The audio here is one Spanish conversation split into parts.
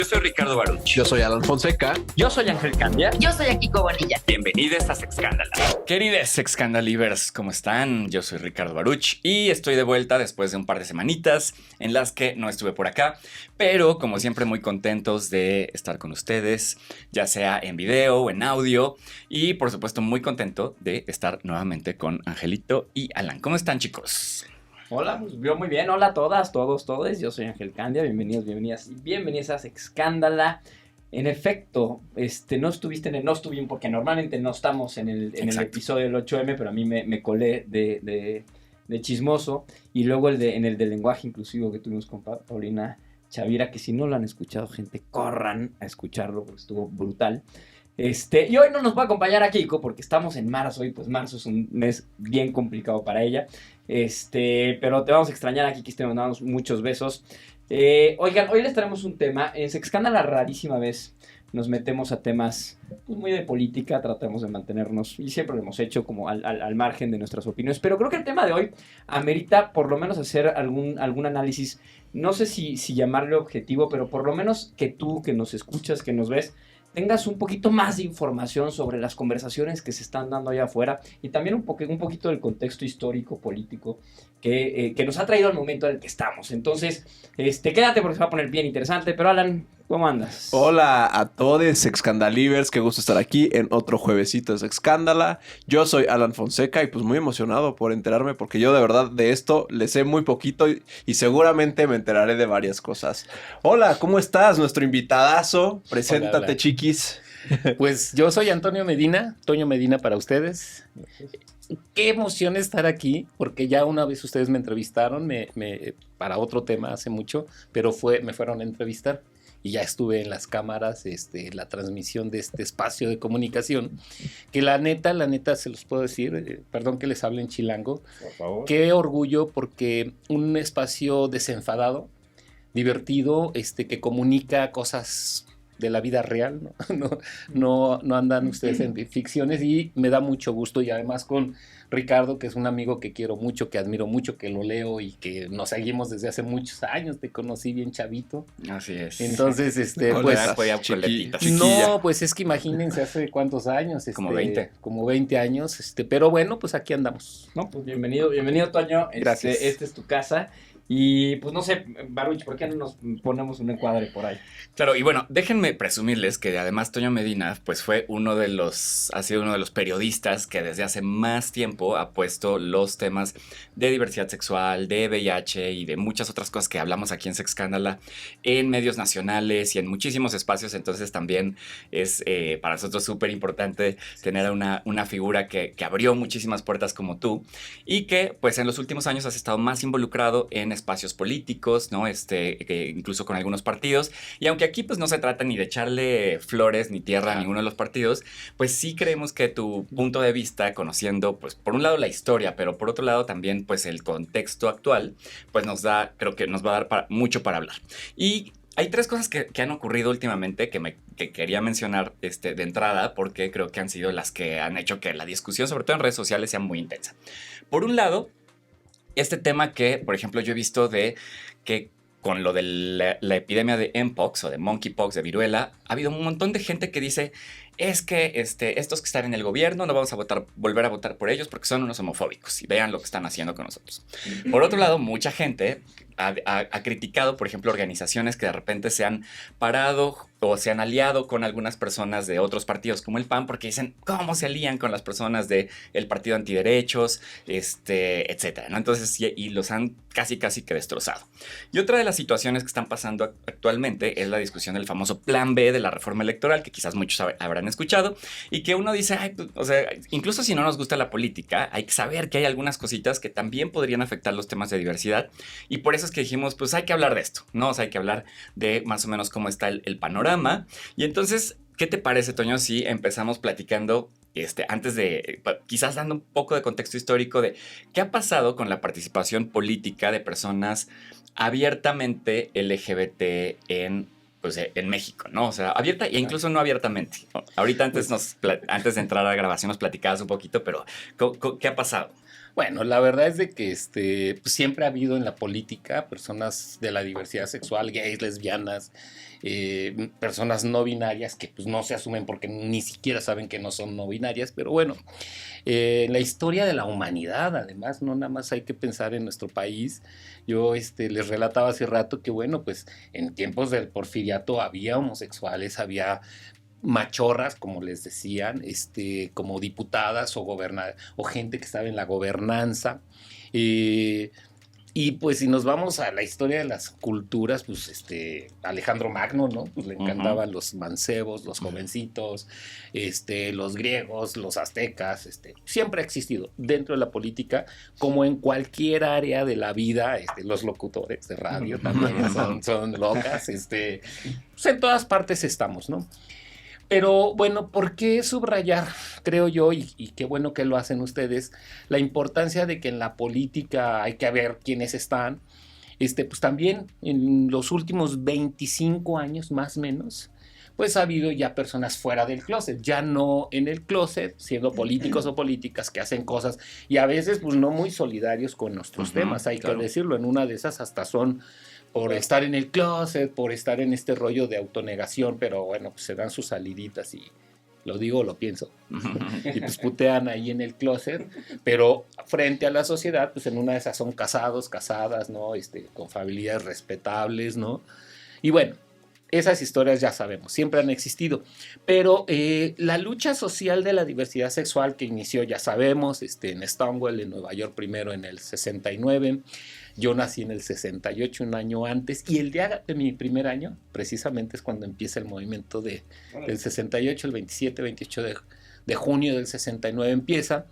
Yo soy Ricardo Baruch. Yo soy Alan Fonseca. Yo soy Ángel Candia. Yo soy Akiko Bonilla. Bienvenidos a Sexscándala. Queridos Sexscandalivers, ¿cómo están? Yo soy Ricardo Baruch y estoy de vuelta después de un par de semanitas en las que no estuve por acá, pero como siempre muy contentos de estar con ustedes, ya sea en video o en audio, y por supuesto muy contento de estar nuevamente con Angelito y Alan. ¿Cómo están, chicos? Hola, pues yo muy bien. Hola a todas, todos. Yo soy Ángel Candia. Bienvenidos, bienvenidas y bienvenidas a Sexscándala. En efecto, no estuvimos porque normalmente no estamos en el episodio del 8M, pero a mí me colé de chismoso. Y luego en el de lenguaje inclusivo que tuvimos con Paulina Chavira, que si no lo han escuchado, gente, corran a escucharlo porque estuvo brutal. Y hoy no nos va a acompañar a Kiko porque estamos en marzo y pues marzo es un mes bien complicado para ella. Pero te vamos a extrañar aquí, que te mandamos muchos besos. Oigan, hoy les traemos un tema. En Sexscándala rarísima vez nos metemos a temas pues, muy de política, tratamos de mantenernos, y siempre lo hemos hecho como al margen de nuestras opiniones. Pero creo que el tema de hoy amerita por lo menos hacer algún análisis, no sé si llamarle objetivo, pero por lo menos que tú, que nos escuchas, que nos ves, tengas un poquito más de información sobre las conversaciones que se están dando allá afuera y también un poquito del contexto histórico, político que nos ha traído al momento en el que estamos. Entonces, quédate porque se va a poner bien interesante. Pero Alan, ¿cómo andas? Hola a todos Sexscandalivers, qué gusto estar aquí en otro juevesito de Sexscándala. Yo soy Alan Fonseca y pues muy emocionado por enterarme porque yo de verdad de esto le sé muy poquito y seguramente me enteraré de varias cosas. Hola, ¿cómo estás? Nuestro invitadazo, preséntate, hola. Chiquis. Pues yo soy Antonio Medina, Toño Medina para ustedes. Qué emoción estar aquí, porque ya una vez ustedes me entrevistaron para otro tema hace mucho, pero me fueron a entrevistar y ya estuve en las cámaras, la transmisión de este espacio de comunicación, que la neta se los puedo decir, perdón que les hable en chilango, Por favor. qué orgullo, porque un espacio desenfadado, divertido, que comunica cosas de la vida real, no andan ustedes en ficciones, y me da mucho gusto, y además con Ricardo, que es un amigo que quiero mucho, que admiro mucho, que lo leo y que nos seguimos desde hace muchos años. Te conocí bien chavito. Así es. Entonces, Coletitas. no, pues es que imagínense hace cuántos años. Como 20. Como 20 años, pero bueno, pues aquí andamos. No, pues bienvenido Toño. Gracias. Esta es tu casa. Y pues no sé, Baruch, ¿por qué no nos ponemos un encuadre por ahí? Claro, y bueno, déjenme presumirles que además Toño Medina pues ha sido uno de los periodistas que desde hace más tiempo ha puesto los temas de diversidad sexual, de VIH y de muchas otras cosas que hablamos aquí en Sexscándala en medios nacionales y en muchísimos espacios. Entonces también es para nosotros súper importante tener a una figura que abrió muchísimas puertas como tú y que pues en los últimos años has estado más involucrado en espacios políticos, ¿no? Incluso con algunos partidos. Y aunque aquí pues no se trata ni de echarle flores ni tierra a ninguno de los partidos, pues sí creemos que tu punto de vista, conociendo pues por un lado la historia, pero por otro lado también pues el contexto actual, pues creo que nos va a dar mucho para hablar. Y hay tres cosas que han ocurrido últimamente que quería mencionar de entrada, porque creo que han sido las que han hecho que la discusión, sobre todo en redes sociales, sea muy intensa. Por un lado, este tema que, por ejemplo, yo he visto de que con lo de la epidemia de Mpox o de Monkeypox, de viruela, ha habido un montón de gente que dice, es que estos que están en el gobierno no vamos a volver a votar por ellos porque son unos homofóbicos y vean lo que están haciendo con nosotros. Por otro lado, mucha gente ha criticado, por ejemplo, organizaciones que de repente se han parado o se han aliado con algunas personas de otros partidos como el PAN porque dicen, ¿cómo se alían con las personas del partido antiderechos, etcétera, ¿no? Entonces, y los han casi que destrozado. Y otra de las situaciones que están pasando actualmente es la discusión del famoso Plan B de la reforma electoral, que quizás muchos habrán escuchado, y que uno dice, ay, pues, o sea, incluso si no nos gusta la política, hay que saber que hay algunas cositas que también podrían afectar los temas de diversidad, y por eso es que dijimos, pues hay que hablar de esto, ¿no? O sea, hay que hablar de más o menos cómo está el panorama. Y entonces, ¿qué te parece, Toño, si empezamos platicando, antes de, quizás dando un poco de contexto histórico de qué ha pasado con la participación política de personas abiertamente LGBT en México, ¿no? O sea, abierta e incluso no abiertamente. Ahorita antes de entrar a la grabación nos platicabas un poquito, pero ¿qué ha pasado? Bueno, la verdad es de que pues siempre ha habido en la política personas de la diversidad sexual, gays, lesbianas, personas no binarias que pues no se asumen porque ni siquiera saben que no son no binarias, pero bueno, la historia de la humanidad, además, no nada más hay que pensar en nuestro país. Yo les relataba hace rato que bueno, pues en tiempos del porfiriato había homosexuales, había machorras, como les decían, como diputadas o gente que estaba en la gobernanza. Y pues si nos vamos a la historia de las culturas, pues Alejandro Magno, ¿no? Pues le encantaban los mancebos, los jovencitos, los griegos, los aztecas, siempre ha existido dentro de la política, como en cualquier área de la vida, los locutores de radio también son locas, pues en todas partes estamos, ¿no? Pero bueno, ¿por qué subrayar, creo yo, y qué bueno que lo hacen ustedes, la importancia de que en la política hay que ver quiénes están? Pues también en los últimos 25 años, más o menos, pues ha habido ya personas fuera del closet, ya no en el closet, siendo políticos o políticas que hacen cosas y a veces pues no muy solidarios con nuestros temas, hay que decirlo, en una de esas hasta son por estar en el closet, por estar en este rollo de autonegación, pero bueno, pues se dan sus saliditas y lo digo, lo pienso. Y pues putean ahí en el closet, pero frente a la sociedad, pues en una de esas son casados, casadas, ¿no? Con familias respetables, ¿no? Y bueno, esas historias ya sabemos, siempre han existido. Pero la lucha social de la diversidad sexual que inició, ya sabemos, en Stonewall, en Nueva York, primero en el 69. Yo nací en el 68, un año antes, y el día de mi primer año, precisamente es cuando empieza el movimiento del 68, el 27, 28 de junio del 69 empieza.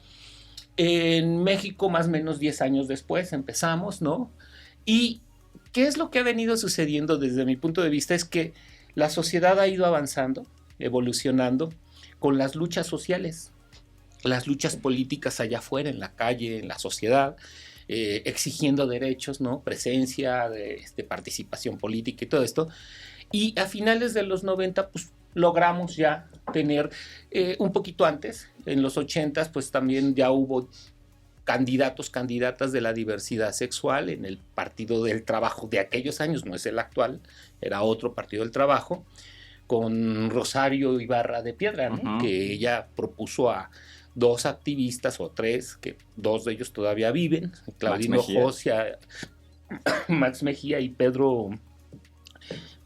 En México, más o menos 10 años después, empezamos, ¿no? Y ¿qué es lo que ha venido sucediendo desde mi punto de vista? Es que la sociedad ha ido avanzando, evolucionando con las luchas sociales, las luchas políticas allá afuera, en la calle, en la sociedad, exigiendo derechos, ¿no? Presencia, participación política y todo esto. Y a finales de los 90, pues logramos ya tener un poquito antes, en los 80, pues también ya hubo candidatos, candidatas de la diversidad sexual en el Partido del Trabajo de aquellos años, no es el actual, era otro Partido del Trabajo, con Rosario Ibarra de Piedra, ¿no? Que ella propuso a 2 activistas o 3, que 2 de ellos todavía viven, Claudino Josia, Max Mejía y Pedro,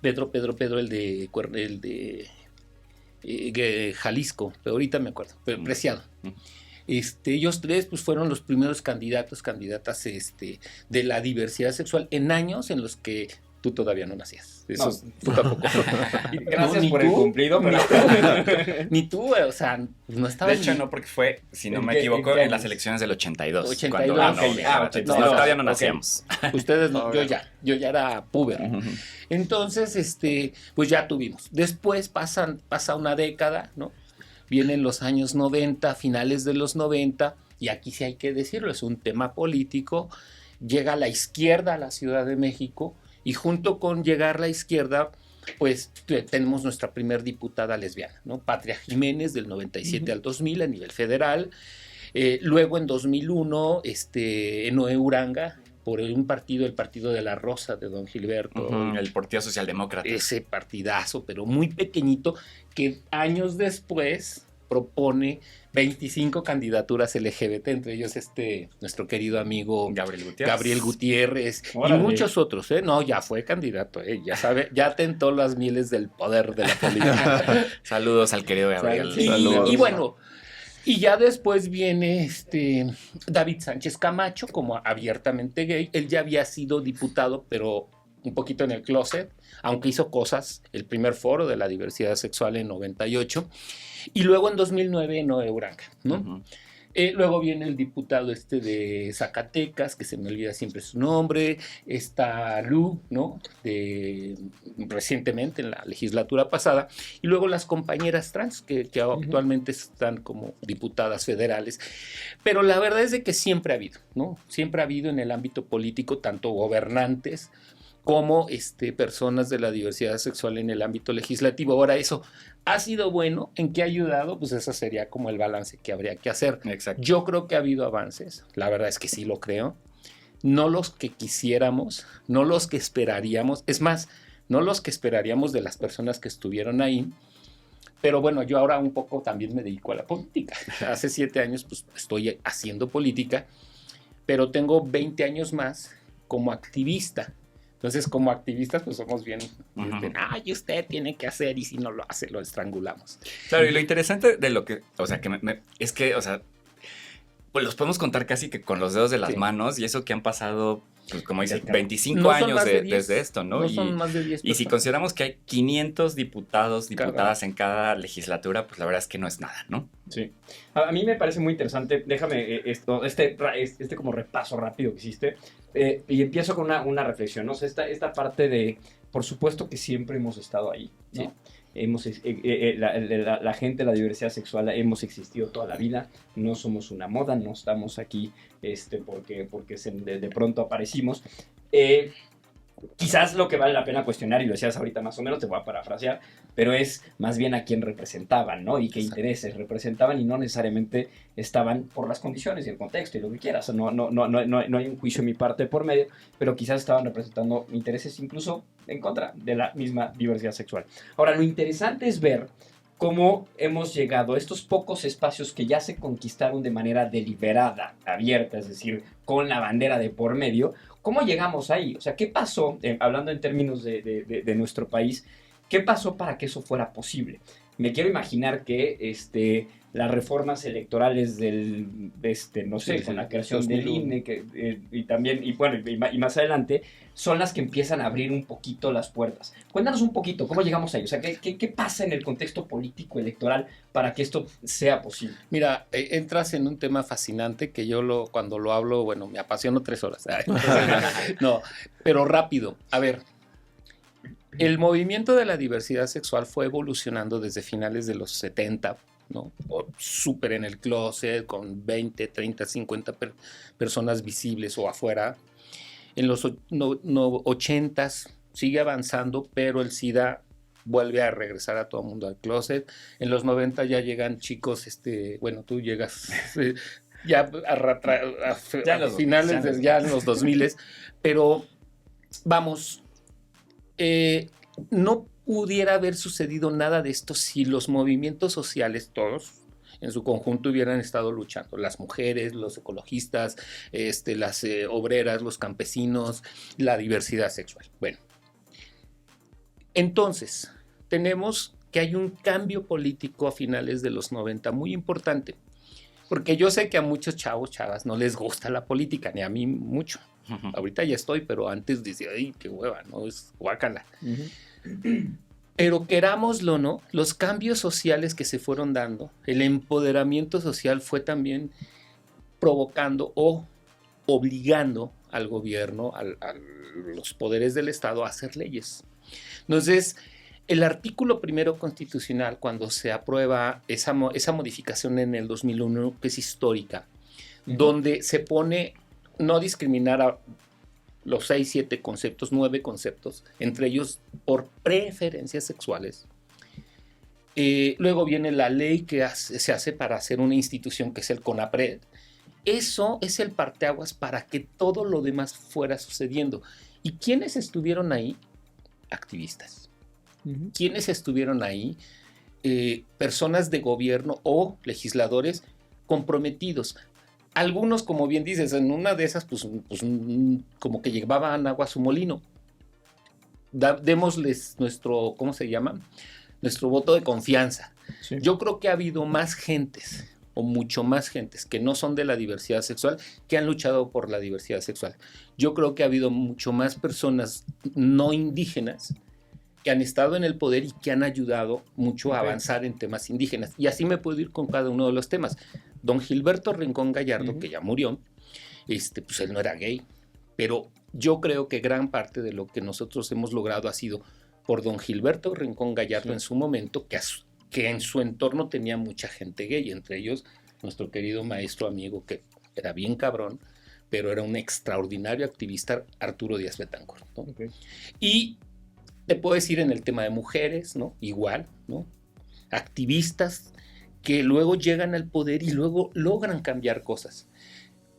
el de Jalisco, pero ahorita me acuerdo, pero Preciado. Ellos 3 pues fueron los primeros candidatas de la diversidad sexual en años en los que tú todavía no nacías. Eso No. tú tampoco. Gracias No, por el cumplido, pero... Ni tú, o sea, no estabas... De hecho, no, porque fue, si no ¿En me qué- equivoco, en qué en las años? elecciones del 82. 82, Cuando ok, ganó, 82. todavía no Ok. nacíamos. Ustedes no, yo ya era puber. Entonces, pues ya tuvimos. Después pasa una década, ¿no? Vienen los años 90, finales de los 90, y aquí sí hay que decirlo, es un tema político. Llega la izquierda a la Ciudad de México, y junto con llegar la izquierda, pues tenemos nuestra primer diputada lesbiana, ¿no? Patria Jiménez, del 97 al 2000 a nivel federal. Luego en 2001, Noé Uranga, por un partido, el Partido de la Rosa de Don Gilberto. El Partido Socialdemócrata. Ese partidazo, pero muy pequeñito, que años después propone 25 candidaturas LGBT, entre ellos nuestro querido amigo Gabriel Gutiérrez Órale. y muchos otros, No, ya fue candidato, ya sabe, ya tentó las mieles del poder de la política. Saludos al querido Gabriel. Y bueno, y ya después viene David Sánchez Camacho como abiertamente gay. Él ya había sido diputado, pero un poquito en el closet, aunque hizo cosas, el primer foro de la diversidad sexual en 98, y luego en 2009 Noé Uranga, ¿no? Luego viene el diputado de Zacatecas, que se me olvida siempre su nombre, está Lu, ¿no? Recientemente en la legislatura pasada, y luego las compañeras trans, que actualmente están como diputadas federales. Pero la verdad es de que siempre ha habido, ¿no? Siempre ha habido en el ámbito político tanto gobernantes como personas de la diversidad sexual en el ámbito legislativo. Ahora, eso ha sido bueno. ¿En qué ha ayudado? Pues eso sería como el balance que habría que hacer. Exacto. Yo creo que ha habido avances, la verdad es que sí lo creo. No los que quisiéramos, no los que esperaríamos, es más, no los que esperaríamos de las personas que estuvieron ahí. Pero bueno, yo ahora un poco también me dedico a la política. Hace 7 años pues estoy haciendo política, pero tengo 20 años más como activista. Entonces, como activistas, pues somos bien, ay, usted tiene que hacer, y si no lo hace, lo estrangulamos. Claro, y lo interesante de lo que, o sea, que es que, o sea, pues los podemos contar casi que con los dedos de las manos, y eso que han pasado, pues como dice, 25 no años desde esto, ¿no? No son más de 10 y si consideramos que hay 500 diputados, diputadas en cada legislatura, pues la verdad es que no es nada, ¿no? Sí. A mí me parece muy interesante. Déjame este como repaso rápido que hiciste. Y empiezo con una reflexión, ¿no? O sea, esta parte de, por supuesto que siempre hemos estado ahí, ¿no? Sí. La gente, la diversidad sexual, hemos existido toda la vida. No somos una moda, no estamos aquí porque de pronto aparecimos. Quizás lo que vale la pena cuestionar, y lo decías ahorita más o menos, te voy a parafrasear, pero es más bien a quién representaban, ¿no? Y qué intereses representaban, y no necesariamente estaban por las condiciones y el contexto y lo que quieras. No hay un juicio de mi parte por medio, pero quizás estaban representando intereses incluso en contra de la misma diversidad sexual. Ahora, lo interesante es ver cómo hemos llegado a estos pocos espacios que ya se conquistaron de manera deliberada, abierta, es decir, con la bandera de por medio. ¿Cómo llegamos ahí? O sea, ¿qué pasó, hablando en términos de nuestro país, qué pasó para que eso fuera posible? Me quiero imaginar que las reformas electorales con la creación del INE, y más adelante, son las que empiezan a abrir un poquito las puertas. Cuéntanos un poquito, ¿cómo llegamos ahí? O sea, ¿qué pasa en el contexto político electoral para que esto sea posible? Mira, entras en un tema fascinante que yo cuando lo hablo, bueno, me apasiono 3 horas. No, pero rápido. A ver, el movimiento de la diversidad sexual fue evolucionando desde finales de los 70, ¿no? Súper en el closet, con 20, 30, 50 personas visibles o afuera. En los 80s sigue avanzando, pero el SIDA vuelve a regresar a todo el mundo al closet. En los 90 ya llegan chicos, bueno, tú llegas ya a finales, ya en los 2000s, pero vamos, no pudiera haber sucedido nada de esto si los movimientos sociales, todos en su conjunto, hubieran estado luchando. Las mujeres, los ecologistas, las obreras, los campesinos, la diversidad sexual. Bueno, entonces, tenemos que hay un cambio político a finales de los 90 muy importante, porque yo sé que a muchos chavos, chavas, no les gusta la política, ni a mí mucho. Ahorita ya estoy, pero antes decía, ay, qué hueva, no, es guácala. Pero querámoslo o no, los cambios sociales que se fueron dando, el empoderamiento social fue también provocando o obligando al gobierno, a los poderes del Estado a hacer leyes. Entonces, el artículo 1 constitucional, cuando se aprueba esa modificación en el 2001, que es histórica, donde se pone no discriminar a los 6, 7 conceptos, 9 conceptos, entre ellos por preferencias sexuales. Luego viene la ley que se hace para hacer una institución que es el CONAPRED. Eso es el parteaguas para que todo lo demás fuera sucediendo. ¿Y quiénes estuvieron ahí? Activistas. ¿Quiénes estuvieron ahí? Personas de gobierno o legisladores comprometidos. Algunos, como bien dices, en una de esas, pues como que llevaban agua a su molino. Démosles nuestro, ¿cómo se llama? Nuestro voto de confianza. Sí. Yo creo que ha habido más gentes, o mucho más gentes, que no son de la diversidad sexual, que han luchado por la diversidad sexual. Yo creo que ha habido mucho más personas no indígenas que han estado en el poder y que han ayudado mucho a avanzar en temas indígenas. Y así me puedo ir con cada uno de los temas. Don Gilberto Rincón Gallardo, que ya murió, pues él no era gay, pero yo creo que gran parte de lo que nosotros hemos logrado ha sido por don Gilberto Rincón Gallardo en su momento, que en su entorno tenía mucha gente gay, entre ellos nuestro querido maestro amigo, que era bien cabrón, pero era un extraordinario activista, Arturo Díaz Betancourt, ¿no? Okay. Y te puedo decir en el tema de mujeres, ¿no? Igual, ¿no? Activistas que luego llegan al poder y luego logran cambiar cosas.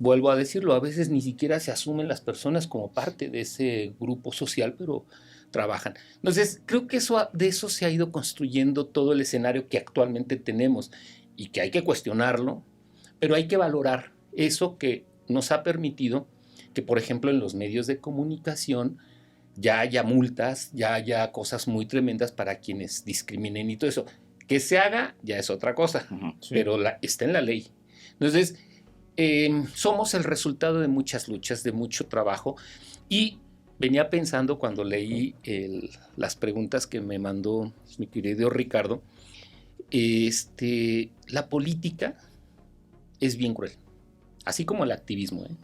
Vuelvo a decirlo, a veces ni siquiera se asumen las personas como parte de ese grupo social, pero trabajan. Entonces, creo que de eso se ha ido construyendo todo el escenario que actualmente tenemos y que hay que cuestionarlo, pero hay que valorar eso que nos ha permitido que, por ejemplo, en los medios de comunicación ya haya multas, ya haya cosas muy tremendas para quienes discriminen y todo eso. Que se haga ya es otra cosa, Sí. pero está en la ley. Entonces, somos el resultado de muchas luchas, de mucho trabajo, y venía pensando cuando leí las preguntas que me mandó mi querido Ricardo, la política es bien cruel, así como el activismo, ¿eh?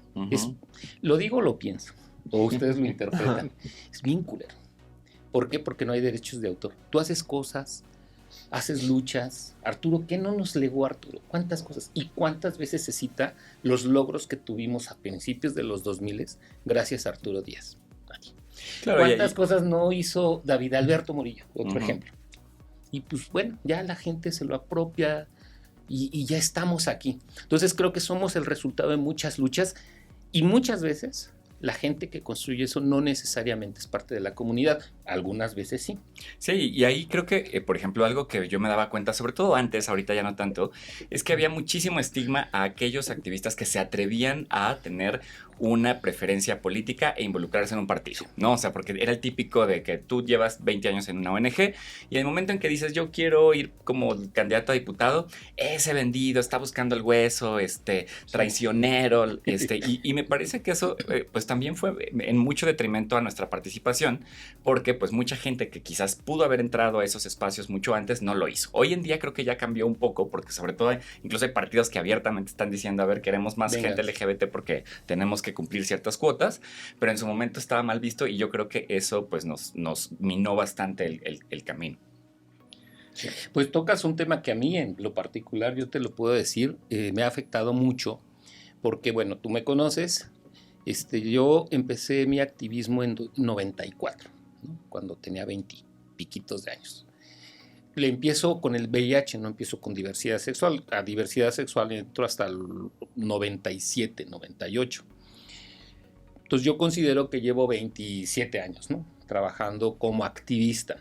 Lo digo o lo pienso, o ustedes lo interpretan, es bien culero. ¿Por qué? Porque no hay derechos de autor. Tú haces cosas, haces luchas. Arturo, ¿qué no nos legó Arturo? ¿Cuántas cosas? ¿Y cuántas veces se cita los logros que tuvimos a principios de los 2000 gracias a Arturo Díaz? Claro, ¿Cuántas cosas no hizo David Alberto Murillo? Otro ejemplo. Y pues bueno, ya la gente se lo apropia y ya estamos aquí. Entonces creo que somos el resultado de muchas luchas y muchas veces la gente que construye eso no necesariamente es parte de la comunidad. Algunas veces sí. Sí, y ahí creo que, por ejemplo, algo que yo me daba cuenta, sobre todo antes, ahorita ya no tanto, es que había muchísimo estigma a aquellos activistas que se atrevían a tener una preferencia política e involucrarse en un partido, ¿no? O sea, porque era el típico de que tú llevas 20 años en una ONG y el momento en que dices yo quiero ir como candidato a diputado, ese vendido está buscando el hueso, traicionero, y me parece que eso pues también fue en mucho detrimento a nuestra participación, porque pues mucha gente que quizás pudo haber entrado a esos espacios mucho antes no lo hizo. Hoy en día creo que ya cambió un poco, porque sobre todo incluso hay partidos que abiertamente están diciendo, a ver, queremos más gente LGBT porque tenemos que cumplir ciertas cuotas, pero en su momento estaba mal visto y yo creo que eso pues nos minó bastante el camino. Pues tocas un tema que a mí en lo particular, yo te lo puedo decir, me ha afectado mucho, porque bueno, tú me conoces, yo empecé mi activismo en 94, ¿no? Cuando tenía 20 piquitos de años. Le empiezo con el VIH, no empiezo con diversidad sexual. A diversidad sexual entro hasta el 97, 98. Entonces yo considero que llevo 27 años, ¿no? Trabajando como activista.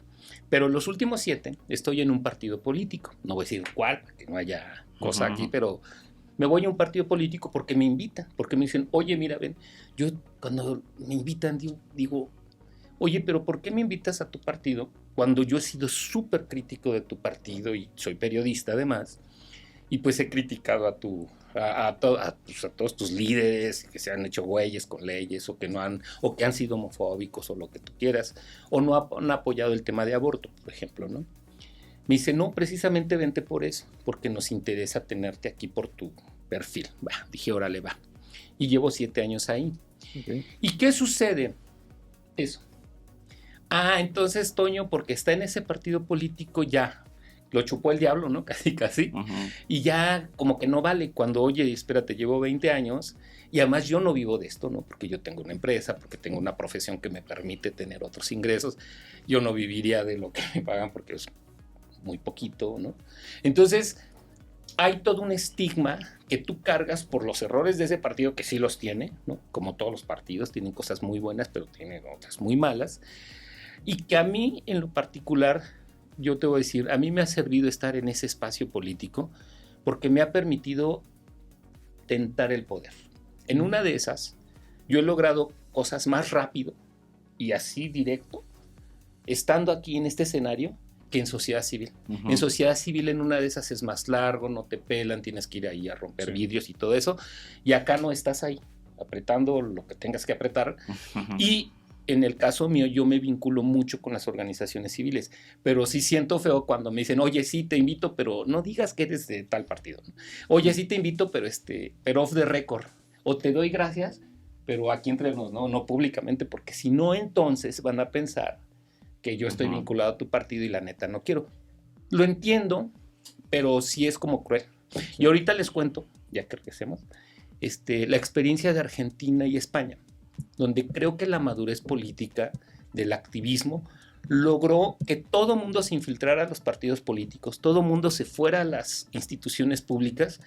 Pero los últimos 7 estoy en un partido político. No voy a decir cuál, para que no haya cosa aquí, pero me voy a un partido político porque me invitan, porque me dicen, oye, mira, ven, yo cuando me invitan digo, oye, pero ¿por qué me invitas a tu partido cuando yo he sido súper crítico de tu partido y soy periodista además? Y pues he criticado a todos tus líderes que se han hecho güeyes con leyes o que han sido homofóbicos o lo que tú quieras, o no han apoyado el tema de aborto, por ejemplo, ¿no? Me dice, no, precisamente vente por eso, porque nos interesa tenerte aquí por tu perfil. Dije, órale, va. Y llevo 7 años ahí. Okay. ¿Y qué sucede? Eso. Entonces Toño, porque está en ese partido político ya, lo chupó el diablo, ¿no? Casi, casi. Y ya como que no vale cuando, oye, espérate, llevo 20 años y además yo no vivo de esto, ¿no? Porque yo tengo una empresa, porque tengo una profesión que me permite tener otros ingresos. Yo no viviría de lo que me pagan porque es muy poquito, ¿no? Entonces, hay todo un estigma que tú cargas por los errores de ese partido, que sí los tiene, ¿no? Como todos los partidos, tienen cosas muy buenas, pero tienen otras muy malas. Y que a mí, en lo particular, yo te voy a decir, a mí me ha servido estar en ese espacio político porque me ha permitido tentar el poder. En una de esas, yo he logrado cosas más rápido y así directo, estando aquí en este escenario, que en sociedad civil. En sociedad civil en una de esas es más largo, no te pelan, tienes que ir ahí a romper vidrios y todo eso. Y acá no estás ahí, apretando lo que tengas que apretar. Y en el caso mío, yo me vinculo mucho con las organizaciones civiles. Pero sí siento feo cuando me dicen, oye, sí te invito, pero no digas que eres de tal partido. Oye, sí te invito, pero off the record. O te doy gracias, pero aquí entre nos, no públicamente, porque si no, entonces van a pensar que yo estoy vinculado a tu partido y la neta no quiero. Lo entiendo, pero sí es como cruel. Y ahorita les cuento, ya que regresemos, la experiencia de Argentina y España, donde creo que la madurez política del activismo logró que todo mundo se infiltrara a los partidos políticos, todo mundo se fuera a las instituciones públicas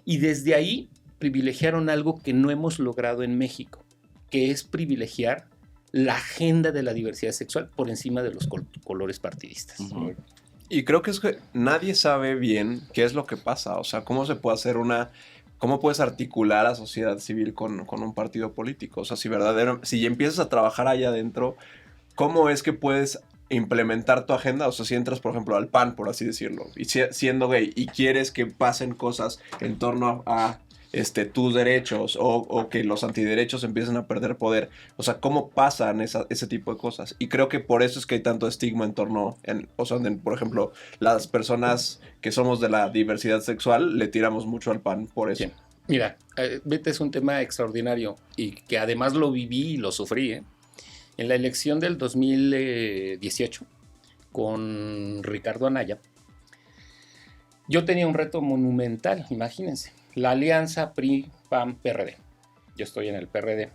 y desde ahí privilegiaron algo que no hemos logrado en México, que es privilegiar la agenda de la diversidad sexual por encima de los colores partidistas. Ujú. Y creo que es que nadie sabe bien qué es lo que pasa. O sea, cómo se puede hacer cómo puedes articular a sociedad civil con un partido político. O sea, si ya empiezas a trabajar allá adentro, ¿cómo es que puedes implementar tu agenda? O sea, si entras, por ejemplo, al PAN, por así decirlo, y siendo gay, y quieres que pasen cosas en torno a tus derechos o que los antiderechos empiecen a perder poder. O sea, ¿cómo pasan ese tipo de cosas? Y creo que por eso es que hay tanto estigma en torno, por ejemplo, las personas que somos de la diversidad sexual, le tiramos mucho al PAN por eso. Sí. Mira, Vete es un tema extraordinario y que además lo viví y lo sufrí. En la elección del 2018 con Ricardo Anaya, yo tenía un reto monumental, imagínense. La alianza PRI-PAN-PRD. Yo estoy en el PRD.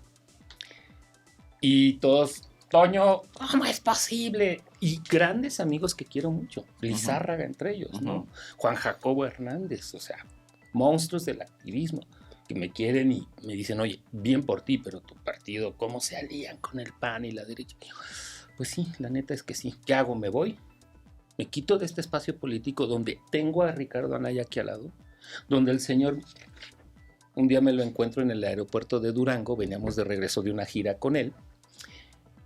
Y todos, Toño, ¿cómo es posible? Y grandes amigos que quiero mucho. Lizárraga entre ellos, ¿no? Juan Jacobo Hernández, o sea, monstruos del activismo que me quieren y me dicen, oye, bien por ti, pero tu partido, ¿cómo se alían con el PAN y la derecha? Y yo, pues sí, la neta es que sí. ¿Qué hago? ¿Me voy? ¿Me quito de este espacio político donde tengo a Ricardo Anaya aquí al lado? Donde el señor, un día me lo encuentro en el aeropuerto de Durango, veníamos de regreso de una gira con él,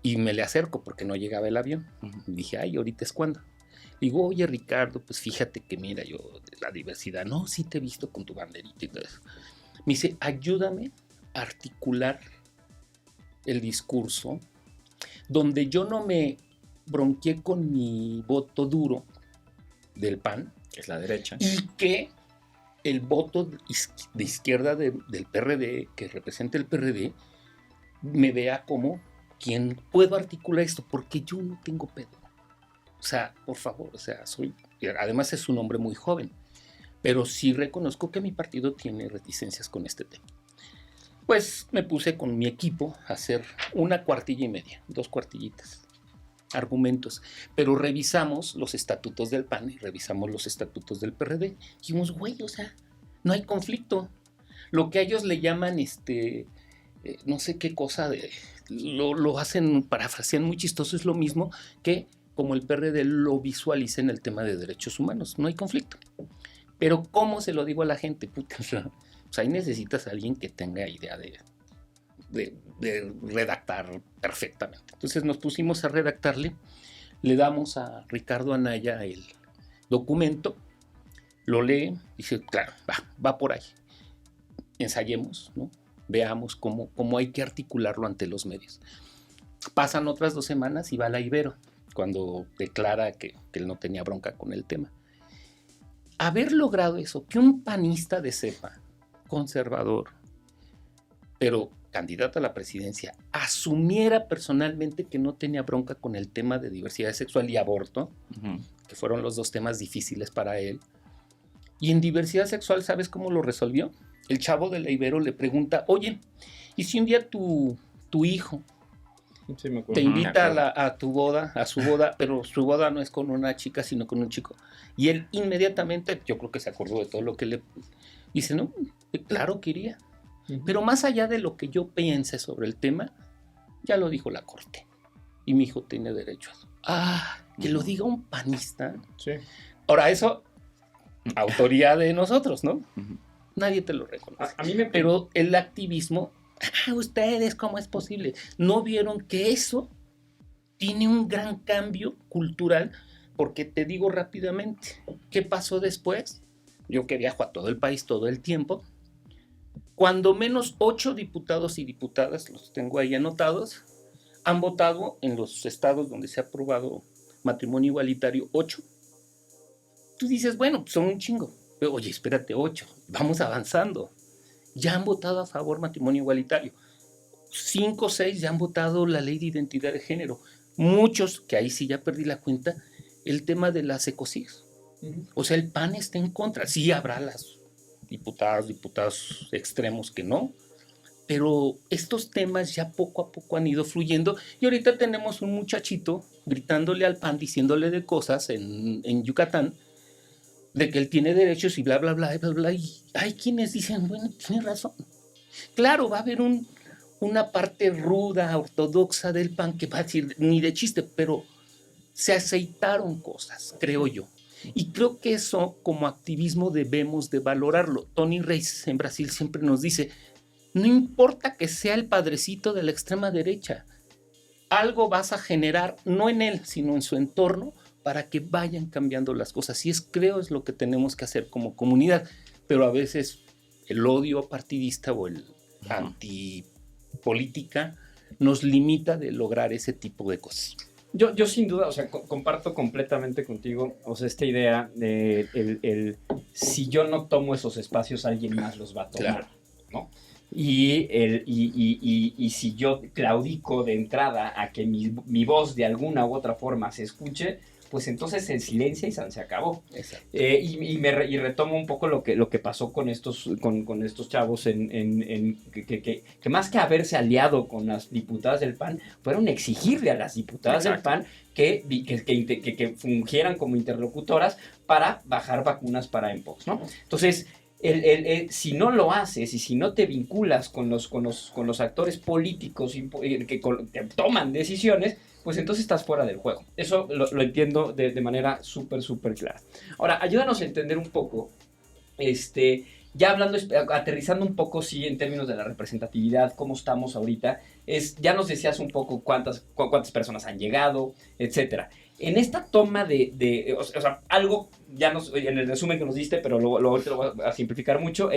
y me le acerco porque no llegaba el avión. Dije, ay, ahorita es cuando. Digo, oye, Ricardo, pues fíjate que mira, yo, de la diversidad, no, sí te he visto con tu banderita y todo eso. Me dice, ayúdame a articular el discurso donde yo no me bronqueé con mi voto duro del PAN, Que es la derecha. y que el voto de izquierda del PRD, que representa el PRD, me vea como quien puedo articular esto, porque yo no tengo pedo. O sea, por favor, o sea, además es un hombre muy joven, pero sí reconozco que mi partido tiene reticencias con este tema. Pues me puse con mi equipo a hacer 1 cuartilla y media, 2 cuartillitas, argumentos, pero revisamos los estatutos del PAN y revisamos los estatutos del PRD. Y dijimos, güey, o sea, no hay conflicto. Lo que ellos le llaman, no sé qué cosa, lo hacen, parafrasean muy chistoso, es lo mismo que como el PRD lo visualiza en el tema de derechos humanos. No hay conflicto. Pero ¿cómo se lo digo a la gente? Puta, pues ahí necesitas a alguien que tenga idea de redactar perfectamente. Entonces nos pusimos a redactarle, le damos a Ricardo Anaya el documento, lo lee, dice, claro, va por ahí. Ensayemos, ¿no? Veamos cómo hay que articularlo ante los medios. Pasan otras 2 semanas y va a la Ibero, cuando declara que él no tenía bronca con el tema. Haber logrado eso, que un panista de cepa, conservador, pero candidato a la presidencia, asumiera personalmente que no tenía bronca con el tema de diversidad sexual y aborto, que fueron los 2 temas difíciles para él. Y en diversidad sexual, ¿sabes cómo lo resolvió? El chavo de la Ibero le pregunta, oye, ¿y si un día tu hijo Sí, me acuerdo. te invita a su boda, pero su boda no es con una chica, sino con un chico? Y él inmediatamente, yo creo que se acordó de todo lo que le dice, no, claro que iría. Pero más allá de lo que yo piense sobre el tema, ya lo dijo la corte. Y mi hijo tiene derecho a eso. Que lo diga un panista. Sí. Ahora, eso, autoría de nosotros, ¿no? Nadie te lo reconoce. A mí me... Pero el activismo, ustedes, ¿cómo es posible? ¿No vieron que eso tiene un gran cambio cultural? Porque te digo rápidamente, ¿qué pasó después? Yo que viajo a todo el país todo el tiempo, cuando menos 8 diputados y diputadas, los tengo ahí anotados, han votado en los estados donde se ha aprobado matrimonio igualitario, 8. Tú dices, bueno, pues son un chingo. Pero, oye, espérate, 8, vamos avanzando. Ya han votado a favor matrimonio igualitario. 5 o 6 ya han votado la ley de identidad de género. Muchos, que ahí sí ya perdí la cuenta, el tema de las ecocidios. O sea, el PAN está en contra. Sí habrá las diputados extremos que no, pero estos temas ya poco a poco han ido fluyendo y ahorita tenemos un muchachito gritándole al PAN, diciéndole de cosas en Yucatán, de que él tiene derechos y bla, bla, bla, bla, bla, y hay quienes dicen, bueno, tiene razón. Claro, va a haber una parte ruda, ortodoxa del PAN que va a decir, ni de chiste, pero se aceitaron cosas, creo yo. Y creo que eso como activismo debemos de valorarlo. Tony Reis en Brasil siempre nos dice, no importa que sea el padrecito de la extrema derecha, algo vas a generar, no en él, sino en su entorno, para que vayan cambiando las cosas. Y creo es lo que tenemos que hacer como comunidad. Pero a veces el odio partidista o el antipolítica nos limita de lograr ese tipo de cosas. Yo sin duda, o sea, comparto completamente contigo, o sea, esta idea de si yo no tomo esos espacios, alguien más los va a tomar, claro, ¿no? Y si yo claudico de entrada a que mi voz de alguna u otra forma se escuche, pues entonces se silencia y se acabó. Y retomo un poco lo que pasó con estos chavos que más que haberse aliado con las diputadas del PAN, fueron exigirle a las diputadas del PAN que fungieran como interlocutoras para bajar vacunas para Mpox, ¿no? Entonces, si no lo haces y si no te vinculas con los actores políticos que toman decisiones, pues entonces estás fuera del juego. Eso lo entiendo de manera súper, súper clara. Ahora, ayúdanos a entender un poco, ya hablando, aterrizando un poco, sí, en términos de la representatividad, cómo estamos ahorita, ya nos decías un poco cuántas personas han llegado, etcétera. En esta toma o sea, algo, en el resumen que nos diste, pero ahorita lo voy a simplificar mucho,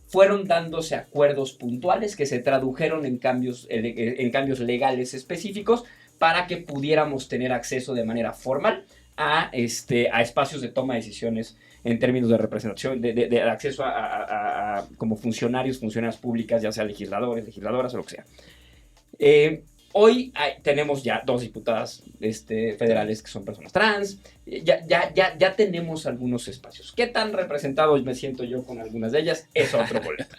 fueron dándose acuerdos puntuales que se tradujeron en cambios legales específicos para que pudiéramos tener acceso de manera formal a espacios de toma de decisiones en términos de representación, de acceso a como funcionarias públicas, ya sea legisladores, legisladoras o lo que sea. Hoy tenemos ya 2 diputadas federales que son personas trans. Ya tenemos algunos espacios. ¿Qué tan representado me siento yo con algunas de ellas? Es otro boleto.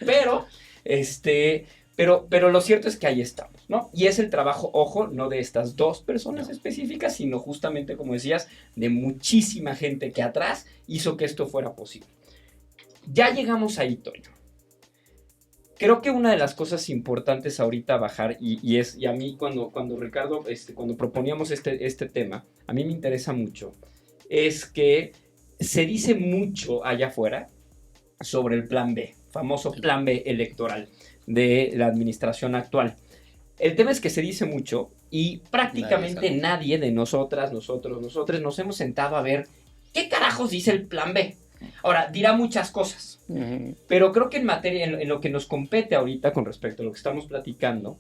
Pero lo cierto es que ahí estamos, ¿no? Y es el trabajo, ojo, no de estas 2 personas específicas, sino justamente, como decías, de muchísima gente que atrás hizo que esto fuera posible. Ya llegamos ahí, Toño. Creo que una de las cosas importantes ahorita a bajar, y a mí cuando Ricardo, cuando proponíamos este tema, a mí me interesa mucho, es que se dice mucho allá afuera sobre el plan B, famoso plan B electoral de la administración actual. El tema es que se dice mucho y prácticamente nadie de nosotros nos hemos sentado a ver qué carajos dice el plan B. Ahora, dirá muchas cosas, pero creo que en materia, en lo que nos compete ahorita con respecto a lo que estamos platicando,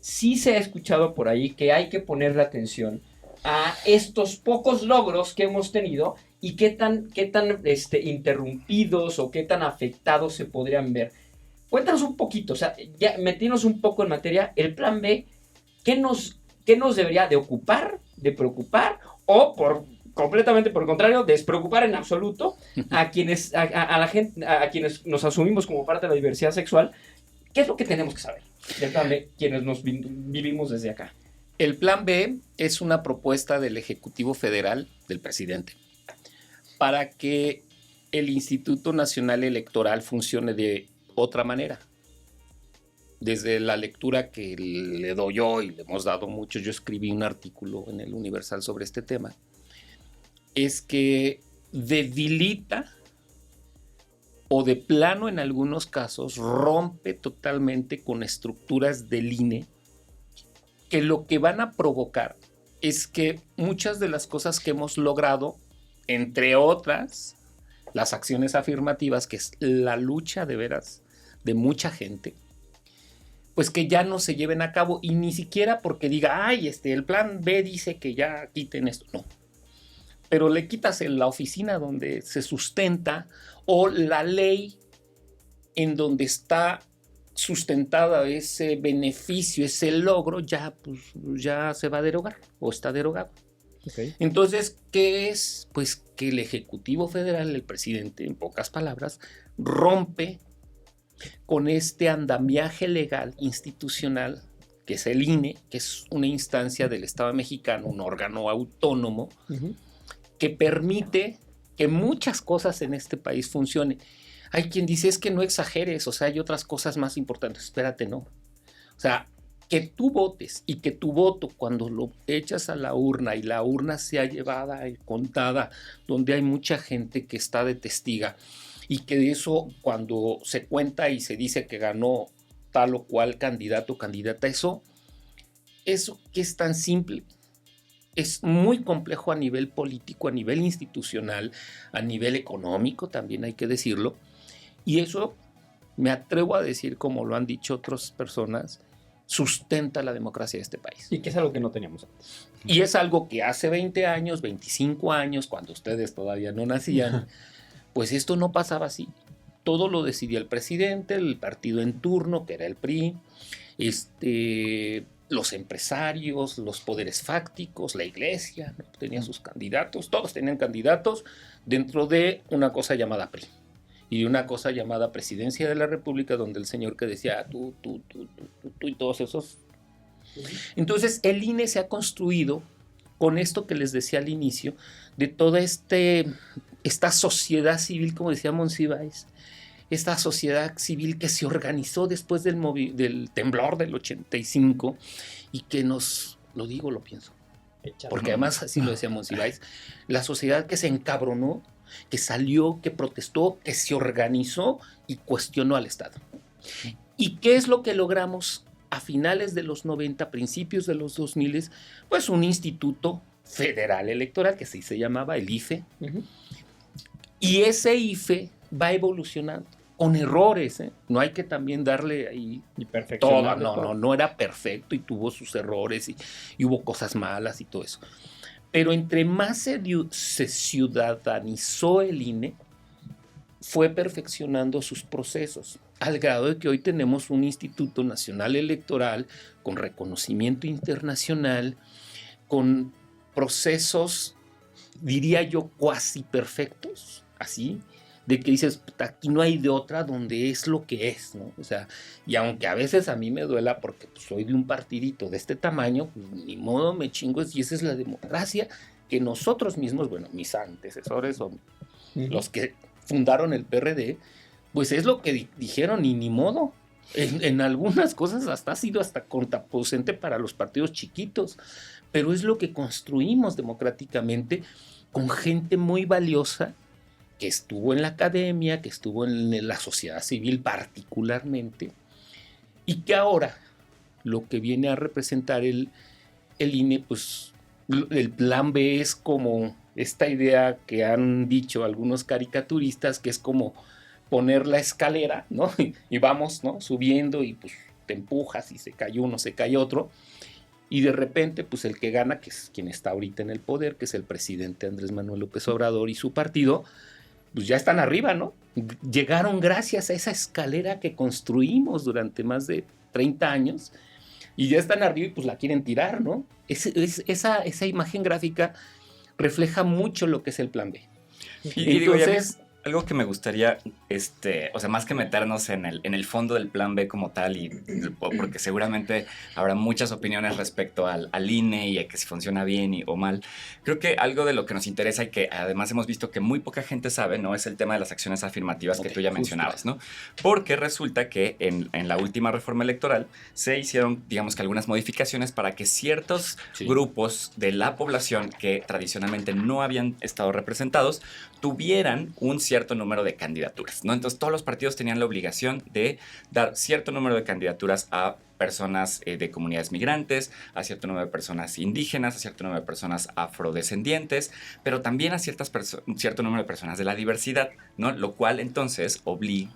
sí se ha escuchado por ahí que hay que ponerle atención a estos pocos logros que hemos tenido y qué tan interrumpidos o qué tan afectados se podrían ver. Cuéntanos un poquito, o sea, ya metiéndonos un poco en materia, el plan B, ¿qué nos debería de ocupar, de preocupar o completamente por el contrario, despreocupar en absoluto a quienes nos asumimos como parte de la diversidad sexual? ¿Qué es lo que tenemos que saber del plan B, quienes nos vivimos desde acá? El plan B es una propuesta del Ejecutivo Federal, del presidente, para que el Instituto Nacional Electoral funcione de otra manera. Desde la lectura que le doy yo y le hemos dado muchos, yo escribí un artículo en el Universal sobre este tema, es que debilita o de plano en algunos casos rompe totalmente con estructuras del INE que lo que van a provocar es que muchas de las cosas que hemos logrado, entre otras, las acciones afirmativas, que es la lucha de veras de mucha gente, pues que ya no se lleven a cabo y ni siquiera porque diga, ay, el plan B dice que ya quiten esto, no. Pero le quitas la oficina donde se sustenta o la ley en donde está sustentada ese beneficio, ese logro, ya se va a derogar o está derogado. Ok. Entonces, ¿qué es? Pues que el Ejecutivo Federal, el presidente, en pocas palabras, rompe con este andamiaje legal institucional que es el INE, que es una instancia del Estado mexicano, un órgano autónomo, que permite que muchas cosas en este país funcionen. Hay quien dice, es que no exageres, o sea, hay otras cosas más importantes. Espérate, no. O sea, que tú votes y que tu voto, cuando lo echas a la urna y la urna sea llevada y contada, donde hay mucha gente que está de testiga, y que de eso, cuando se cuenta y se dice que ganó tal o cual candidato o candidata, eso que es tan simple, es muy complejo a nivel político, a nivel institucional, a nivel económico, también hay que decirlo, y eso me atrevo a decir, como lo han dicho otras personas, sustenta la democracia de este país. Y que es algo que no teníamos antes. Y es algo que hace 20 años, 25 años, cuando ustedes todavía no nacían, pues esto no pasaba así. Todo lo decidía el presidente, el partido en turno, que era el PRI, los empresarios, los poderes fácticos, la iglesia, ¿no? Tenía sus candidatos, todos tenían candidatos dentro de una cosa llamada PRI y una cosa llamada Presidencia de la República, donde el señor que decía tú y todos esos. Entonces el INE se ha construido con esto que les decía al inicio, de toda esta sociedad civil, como decía Monsiváis, esta sociedad civil que se organizó después del temblor del 85 y que lo digo, lo pienso, porque además así lo decía Monsiváis, la sociedad que se encabronó, que salió, que protestó, que se organizó y cuestionó al Estado. ¿Y qué es lo que logramos a finales de los 90, principios de los 2000? Pues un instituto federal electoral que sí se llamaba el IFE. Y ese IFE va evolucionando con errores, ¿eh? No hay que también darle ahí y perfeccionar todo. No era perfecto y tuvo sus errores y hubo cosas malas y todo eso. Pero entre más se ciudadanizó el INE, fue perfeccionando sus procesos, al grado de que hoy tenemos un Instituto Nacional Electoral con reconocimiento internacional, con procesos, diría yo, cuasi perfectos, así, de que dices, aquí no hay de otra, donde es lo que es, ¿no? O sea, y aunque a veces a mí me duela porque pues, soy de un partidito de este tamaño, pues, ni modo me chingo, y esa es la democracia que nosotros mismos, bueno, mis antecesores o los que fundaron el PRD, pues es lo que dijeron y ni modo. En algunas cosas ha sido hasta contraproducente para los partidos chiquitos, pero es lo que construimos democráticamente con gente muy valiosa que estuvo en la academia, que estuvo en la sociedad civil particularmente, y que ahora lo que viene a representar el INE, pues el plan B es como esta idea que han dicho algunos caricaturistas, que es como poner la escalera, ¿no? Y vamos, ¿no? Subiendo y pues te empujas y se cae uno, se cae otro. Y de repente, pues el que gana, que es quien está ahorita en el poder, que es el presidente Andrés Manuel López Obrador y su partido, pues ya están arriba, ¿no? Llegaron gracias a esa escalera que construimos durante más de 30 años y ya están arriba y pues la quieren tirar, ¿no? Esa imagen gráfica refleja mucho lo que es el plan B. Y digo, algo que me gustaría, o sea, más que meternos en el fondo del plan B como tal, porque seguramente habrá muchas opiniones respecto al INE y a que si funciona bien o mal, creo que algo de lo que nos interesa y que además hemos visto que muy poca gente sabe, ¿no? Es el tema de las acciones afirmativas que tú ya mencionabas, ¿no? Porque resulta que en la última reforma electoral se hicieron, digamos que algunas modificaciones para que ciertos grupos de la población que tradicionalmente no habían estado representados tuvieran un cierto número de candidaturas, ¿no? Entonces todos los partidos tenían la obligación de dar cierto número de candidaturas a personas de comunidades migrantes, a cierto número de personas indígenas, a cierto número de personas afrodescendientes, pero también a cierto número de personas de la diversidad, ¿no? Lo cual entonces obliga,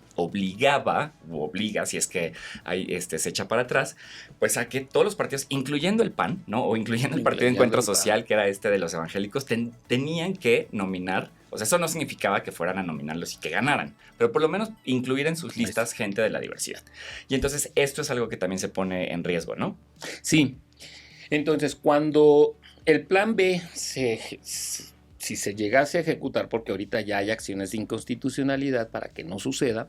si es que hay, se echa para atrás, pues a que todos los partidos, incluyendo el PAN, ¿no? O incluyendo el Partido de Encuentro Social, que era de los evangélicos, tenían que nominar. O sea, eso no significaba que fueran a nominarlos y que ganaran, pero por lo menos incluir en sus listas gente de la diversidad. Y entonces esto es algo que también se pone en riesgo, ¿no? Sí. Entonces, cuando El plan B, si se llegase a ejecutar, porque ahorita ya hay acciones de inconstitucionalidad para que no suceda,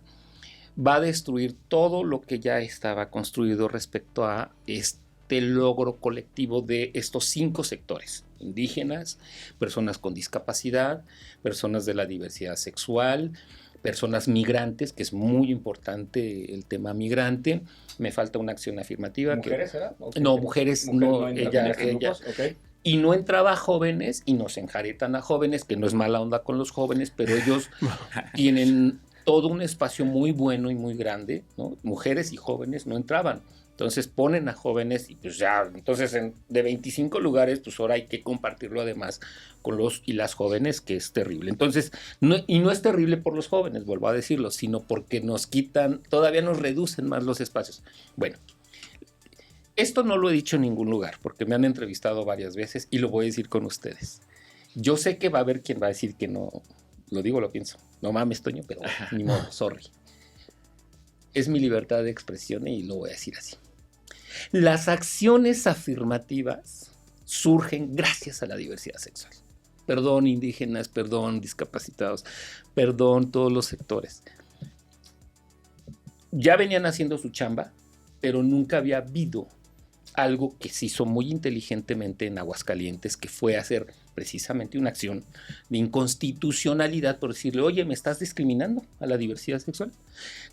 va a destruir todo lo que ya estaba construido respecto a este logro colectivo de estos 5 sectores: indígenas, personas con discapacidad, personas de la diversidad sexual, personas migrantes, que es muy importante el tema migrante. Me falta una acción afirmativa. ¿Mujeres era? No, mujeres no, ella. Okay. Y no entraba a jóvenes y nos enjaretan a jóvenes, que no es mala onda con los jóvenes, pero ellos tienen todo un espacio muy bueno y muy grande, ¿no? Mujeres y jóvenes no entraban. Entonces ponen a jóvenes y pues ya, entonces de 25 lugares, pues ahora hay que compartirlo además con los y las jóvenes, que es terrible. Entonces, no es terrible por los jóvenes, vuelvo a decirlo, sino porque nos quitan, todavía nos reducen más los espacios. Bueno, esto no lo he dicho en ningún lugar, porque me han entrevistado varias veces y lo voy a decir con ustedes. Yo sé que va a haber quien va a decir que no, lo digo, lo pienso. No mames, Toño, pero ni modo, sorry. Es mi libertad de expresión y lo voy a decir así. Las acciones afirmativas surgen gracias a la diversidad sexual. Perdón, indígenas, perdón, discapacitados, perdón, todos los sectores. Ya venían haciendo su chamba, pero nunca había habido algo que se hizo muy inteligentemente en Aguascalientes, que fue hacer precisamente una acción de inconstitucionalidad por decirle, oye, me estás discriminando a la diversidad sexual.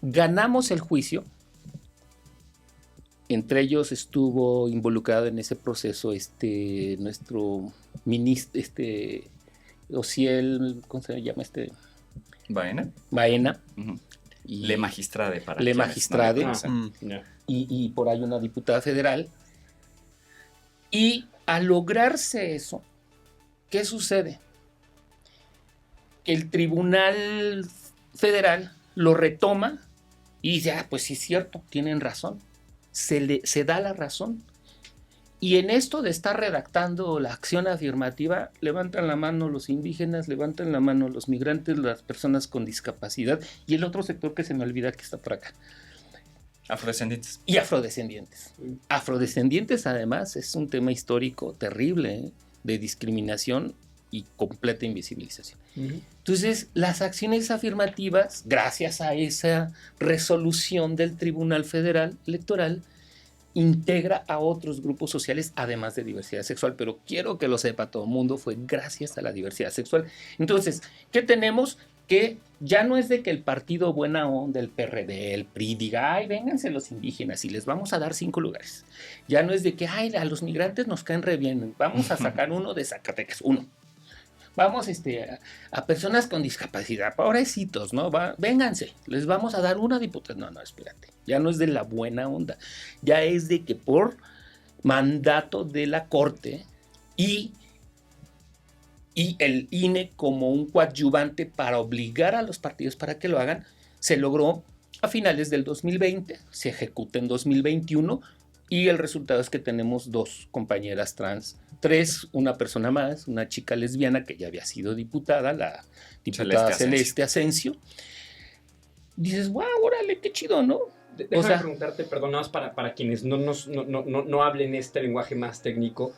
Ganamos el juicio. Entre ellos estuvo involucrado en ese proceso nuestro ministro, Ociel, ¿cómo se llama Baena. Uh-huh. Y Le Magistrade para Le quienes Magistrade. no le conocen. Y por ahí una diputada federal. Y al lograrse eso, ¿qué sucede? El Tribunal Federal lo retoma y dice, pues sí es cierto, tienen razón. Se da la razón. Y en esto de estar redactando la acción afirmativa, levantan la mano los indígenas, levantan la mano los migrantes, las personas con discapacidad y el otro sector que se me olvida que está por acá. Afrodescendientes. Y afrodescendientes. Afrodescendientes, además, es un tema histórico terrible, de discriminación y completa invisibilización. Uh-huh. Entonces, las acciones afirmativas, gracias a esa resolución del Tribunal Federal Electoral, integra a otros grupos sociales, además de diversidad sexual, pero quiero que lo sepa todo el mundo, fue gracias a la diversidad sexual. Entonces, ¿qué tenemos? Que ya no es de que el partido buena onda, el PRD, el PRI, diga, ay, vénganse los indígenas y les vamos a dar 5 lugares. Ya no es de que, ay, a los migrantes nos caen re bien, vamos a sacar uno de Zacatecas, uno. Vamos a personas con discapacidad, pobrecitos, ¿no? Vénganse, les vamos a dar una diputada. No, espérate, ya no es de la buena onda, ya es de que por mandato de la Corte y el INE como un coadyuvante para obligar a los partidos para que lo hagan, se logró a finales del 2020, se ejecuta en 2021 y el resultado es que tenemos 2 compañeras trans, 3, una persona más, una chica lesbiana que ya había sido diputada, la diputada Celeste Asensio. Dices, wow, órale, qué chido, ¿no? Déjame preguntarte, perdón, nada más para quienes no hablen este lenguaje más técnico,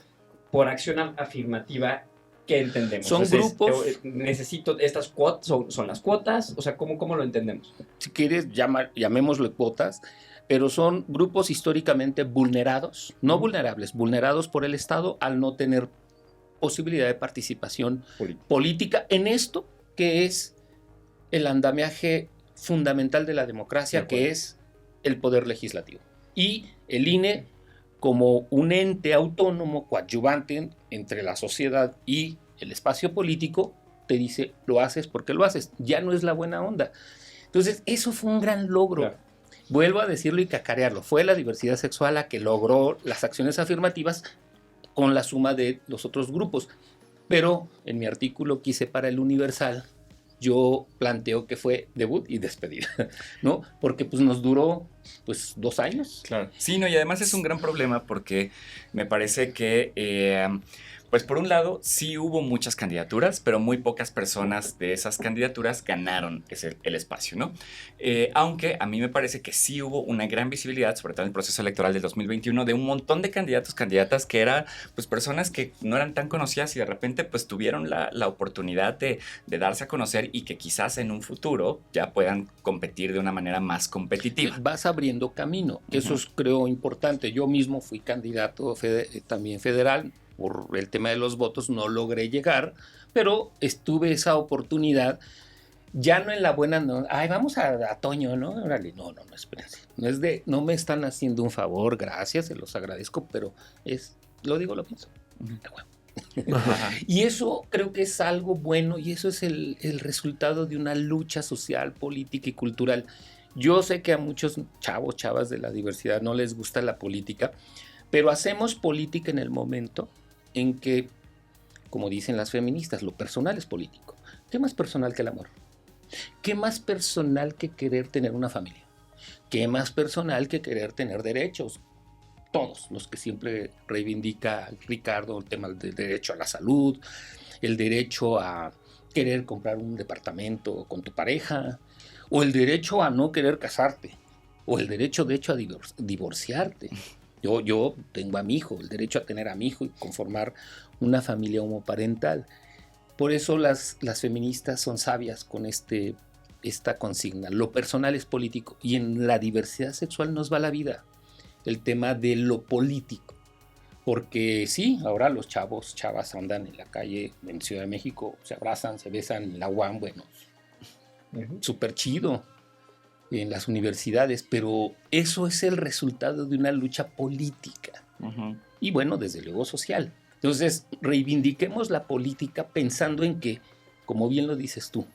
por acción afirmativa, ¿qué entendemos? Son grupos. Necesito estas cuotas, son las cuotas, o sea, ¿cómo lo entendemos? Si quieres, llamémosle cuotas, pero son grupos históricamente vulnerados, no vulnerables, vulnerados por el Estado al no tener posibilidad de participación política en esto que es el andamiaje fundamental de la democracia, que es el poder legislativo. Y el INE, como un ente autónomo coadyuvante entre la sociedad y el espacio político, te dice, lo haces porque lo haces. Ya no es la buena onda. Entonces, eso fue un gran logro. Claro. Vuelvo a decirlo y cacarearlo. Fue la diversidad sexual la que logró las acciones afirmativas con la suma de los otros grupos. Pero en mi artículo que hice para el Universal, yo planteo que fue debut y despedida, ¿no? Porque pues nos duró 2 años. Claro. Sí, no, y además es un gran problema porque me parece que Pues por un lado, sí hubo muchas candidaturas, pero muy pocas personas de esas candidaturas ganaron el espacio, ¿no? Aunque a mí me parece que sí hubo una gran visibilidad, sobre todo en el proceso electoral del 2021, de un montón de candidatos, candidatas que eran pues personas que no eran tan conocidas y de repente pues tuvieron la oportunidad de darse a conocer y que quizás en un futuro ya puedan competir de una manera más competitiva. Vas abriendo camino, que eso es creo importante. Yo mismo fui candidato también federal. Por el tema de los votos no logré llegar, pero tuve esa oportunidad, ya no en la buena, no, ay, vamos a Toño, ¿no? Órale, no, espérense. No me están haciendo un favor, gracias, se los agradezco, pero lo digo, lo pienso. Y eso creo que es algo bueno y eso es el resultado de una lucha social, política y cultural. Yo sé que a muchos chavos, chavas de la diversidad no les gusta la política, pero hacemos política en el momento en que, como dicen las feministas, lo personal es político. ¿Qué más personal que el amor? ¿Qué más personal que querer tener una familia? ¿Qué más personal que querer tener derechos? Todos los que siempre reivindica Ricardo, el tema del derecho a la salud, el derecho a querer comprar un departamento con tu pareja, o el derecho a no querer casarte, o el derecho, de hecho, a divorciarte. Yo tengo a mi hijo, el derecho a tener a mi hijo y conformar una familia homoparental. Por eso las feministas son sabias con esta consigna. Lo personal es político y en la diversidad sexual nos va la vida. El tema de lo político. Porque sí, ahora los chavas andan en la calle en Ciudad de México, se abrazan, se besan en la UAM, bueno, súper chido. En las universidades, pero eso es el resultado de una lucha política y bueno, desde luego social. Entonces, reivindiquemos la política pensando en que, como bien lo dices tú,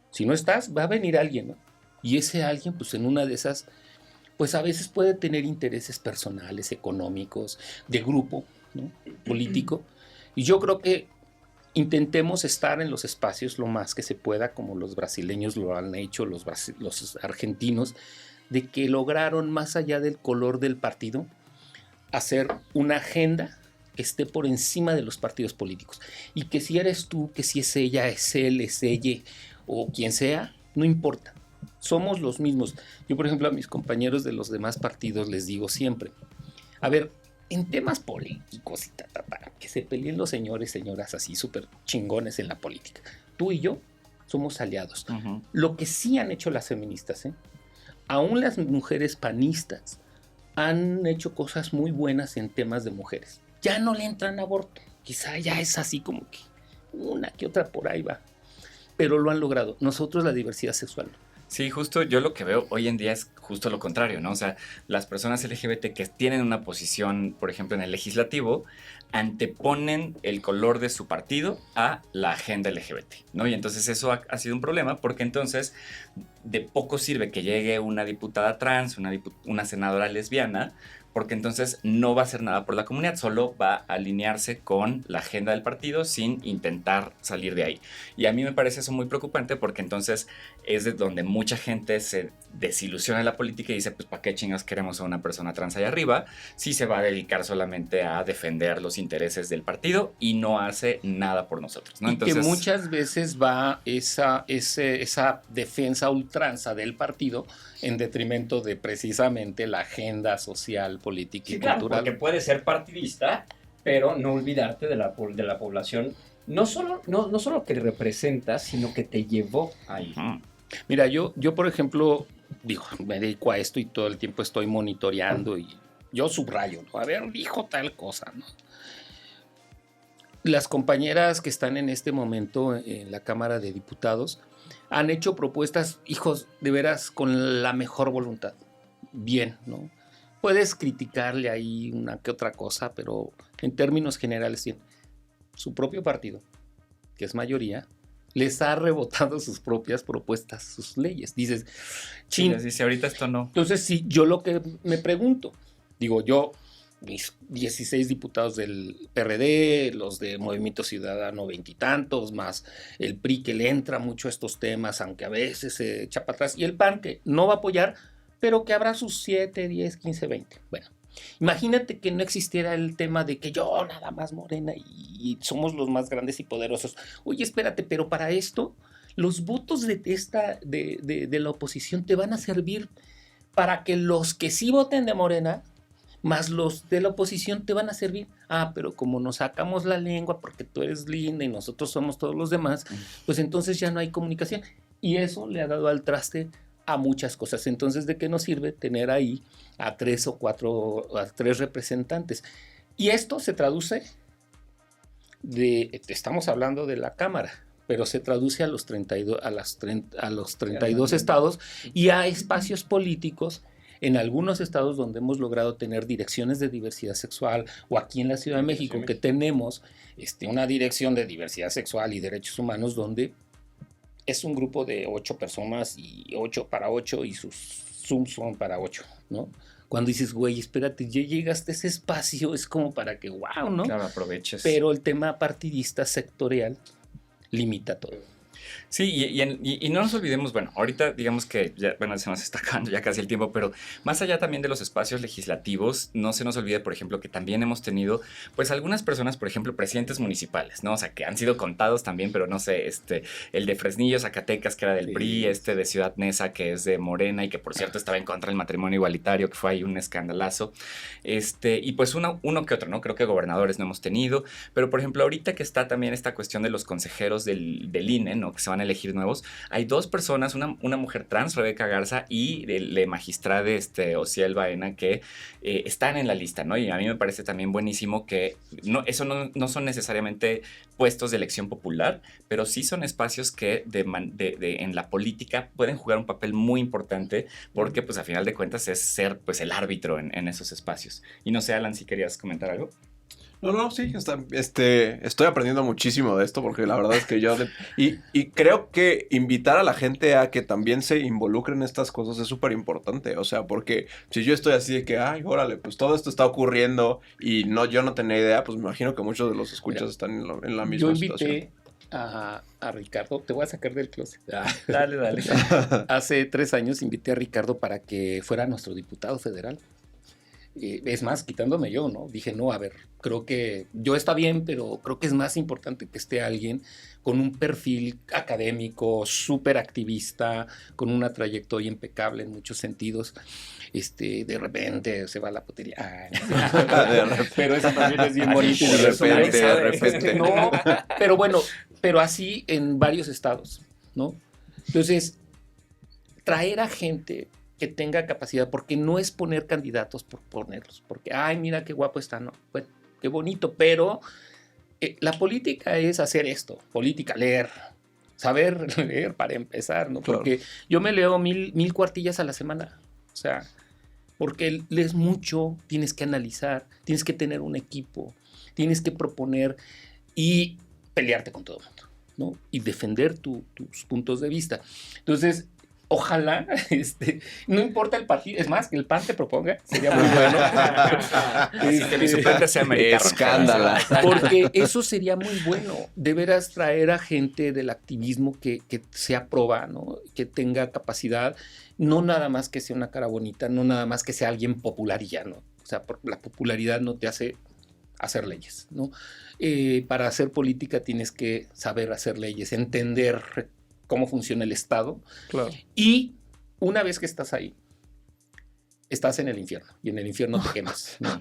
si no estás, va a venir alguien, ¿no? Y ese alguien, pues en una de esas, pues a veces puede tener intereses personales, económicos, de grupo, ¿no? Político, y yo creo que intentemos estar en los espacios lo más que se pueda, como los brasileños lo han hecho, los argentinos, de que lograron, más allá del color del partido, hacer una agenda que esté por encima de los partidos políticos. Y que si eres tú, que si es ella, es él, es ella, o quien sea, no importa. Somos los mismos. Yo, por ejemplo, a mis compañeros de los demás partidos les digo siempre, a ver, en temas políticos y que se peleen los señores, señoras así súper chingones en la política. Tú y yo somos aliados. Lo que sí han hecho las feministas, aún las mujeres panistas han hecho cosas muy buenas en temas de mujeres. Ya no le entran a aborto. Quizá ya es así como que una que otra por ahí va. Pero lo han logrado. Nosotros la diversidad sexual no. Sí, justo yo lo que veo hoy en día es justo lo contrario, ¿no? O sea, las personas LGBT que tienen una posición, por ejemplo, en el legislativo, anteponen el color de su partido a la agenda LGBT, ¿no? Y entonces eso ha sido un problema porque entonces de poco sirve que llegue una diputada trans, una senadora lesbiana, porque entonces no va a hacer nada por la comunidad, solo va a alinearse con la agenda del partido sin intentar salir de ahí. Y a mí me parece eso muy preocupante porque entonces es de donde mucha gente se desilusiona de la política y dice, pues ¿para qué chingas queremos a una persona trans allá arriba si se va a dedicar solamente a defender los intereses del partido y no hace nada por nosotros, ¿no? Entonces, que muchas veces va esa defensa ultranza del partido en detrimento de precisamente la agenda social, política y cultural. Porque puede ser partidista, pero no olvidarte de la población, no solo que representas, sino que te llevó ahí. Mira, yo por ejemplo, me dedico a esto y todo el tiempo estoy monitoreando y yo subrayo, ¿no? A ver, dijo tal cosa, ¿no? Las compañeras que están en este momento en la Cámara de Diputados han hecho propuestas, hijos, de veras, con la mejor voluntad. Bien, ¿no? Puedes criticarle ahí una que otra cosa, pero en términos generales, bien. Su propio partido, que es mayoría, les ha rebotado sus propias propuestas, sus leyes. Dices, chin. Sí, dice, ahorita esto no. Entonces, sí, yo lo que me pregunto, yo, mis 16 diputados del PRD, los de Movimiento Ciudadano 20 y tantos, más el PRI que le entra mucho a estos temas, aunque a veces se echa para atrás, y el PAN que no va a apoyar, pero que habrá sus 7, 10, 15, 20. Bueno, Imagínate que no existiera el tema de que yo nada más Morena y somos los más grandes y poderosos. Oye, espérate, pero para esto los votos de la oposición te van a servir para que los que sí voten de Morena más los de la oposición te van a servir. Ah, pero como nos sacamos la lengua porque tú eres linda y nosotros somos todos los demás, pues entonces ya no hay comunicación. Y eso le ha dado al traste a muchas cosas. Entonces, ¿de qué nos sirve tener ahí a 3 o 4, a 3 representantes? Y esto se traduce estamos hablando de la Cámara, pero se traduce a los 32, a los 32 estados y a espacios políticos en algunos estados donde hemos logrado tener direcciones de diversidad sexual, o aquí en la Ciudad de México que tenemos una dirección de diversidad sexual y derechos humanos donde es un grupo de 8 personas y 8 para 8 y sus Zooms son para 8, ¿no? Cuando dices, güey, espérate, ya llegaste a ese espacio, es como para que, wow, ¿no? Claro, aproveches. Pero el tema partidista sectorial limita todo. Sí, y no nos olvidemos, bueno, ahorita digamos que ya, bueno, se nos está acabando ya casi el tiempo, pero más allá también de los espacios legislativos, no se nos olvide, por ejemplo, que también hemos tenido, pues algunas personas, por ejemplo, presidentes municipales, ¿no? O sea, que han sido contados también, pero no sé, el de Fresnillo, Zacatecas, que era del PRI, de Ciudad Neza, que es de Morena y que, por cierto, estaba en contra del matrimonio igualitario, que fue ahí un escandalazo, y pues uno que otro, ¿no? Creo que gobernadores no hemos tenido, pero, por ejemplo, ahorita que está también esta cuestión de los consejeros del INE, ¿no? Que se van a elegir nuevos. Hay 2 personas, una mujer trans, Rebeca Garza, y la magistrada Ociel Baena, que están en la lista, ¿no? Y a mí me parece también buenísimo que eso no son necesariamente puestos de elección popular, pero sí son espacios que en la política pueden jugar un papel muy importante porque, pues, a final de cuentas es ser, pues, el árbitro en esos espacios. Y no sé, Alan, si querías comentar algo. No, sí, estoy aprendiendo muchísimo de esto porque la verdad es que y creo que invitar a la gente a que también se involucre en estas cosas es súper importante, o sea, porque si yo estoy así de que, ay, órale, pues todo esto está ocurriendo y yo no tenía idea, pues me imagino que muchos de los escuchas están en la misma situación. Yo invité a Ricardo, te voy a sacar del closet. Dale. Hace 3 años invité a Ricardo para que fuera nuestro diputado federal. Es más, quitándome yo, ¿no? Dije, no, a ver, creo que yo está bien, pero creo que es más importante que esté alguien con un perfil académico, súper activista, con una trayectoria impecable en muchos sentidos. De repente se va a la putería. Pero eso también es bien bonito. De repente. No, pero bueno, pero así en varios estados, ¿no? Entonces, traer a gente que tenga capacidad, porque no es poner candidatos por ponerlos, porque, ay, mira qué guapo está, no, pues, qué bonito, pero la política es hacer esto, política, leer, saber leer para empezar, ¿no? Porque claro, yo me leo 1000 cuartillas a la semana, o sea, porque lees mucho, tienes que analizar, tienes que tener un equipo, tienes que proponer y pelearte con todo el mundo, ¿no? Y defender tus puntos de vista. Entonces, ojalá, no importa el partido, es más, que el PAN te proponga, sería muy bueno. Que mi suplente sea americano. Escándala. Porque eso sería muy bueno, de veras traer a gente del activismo que sea proba, ¿no? Que tenga capacidad, no nada más que sea una cara bonita, no nada más que sea alguien popular y ya, ¿no? O sea, la popularidad no te hace hacer leyes, ¿no? Para hacer política tienes que saber hacer leyes, entender cómo funciona el Estado. Claro. Y una vez que estás ahí, estás en el infierno. Y en el infierno te quemas, ¿no?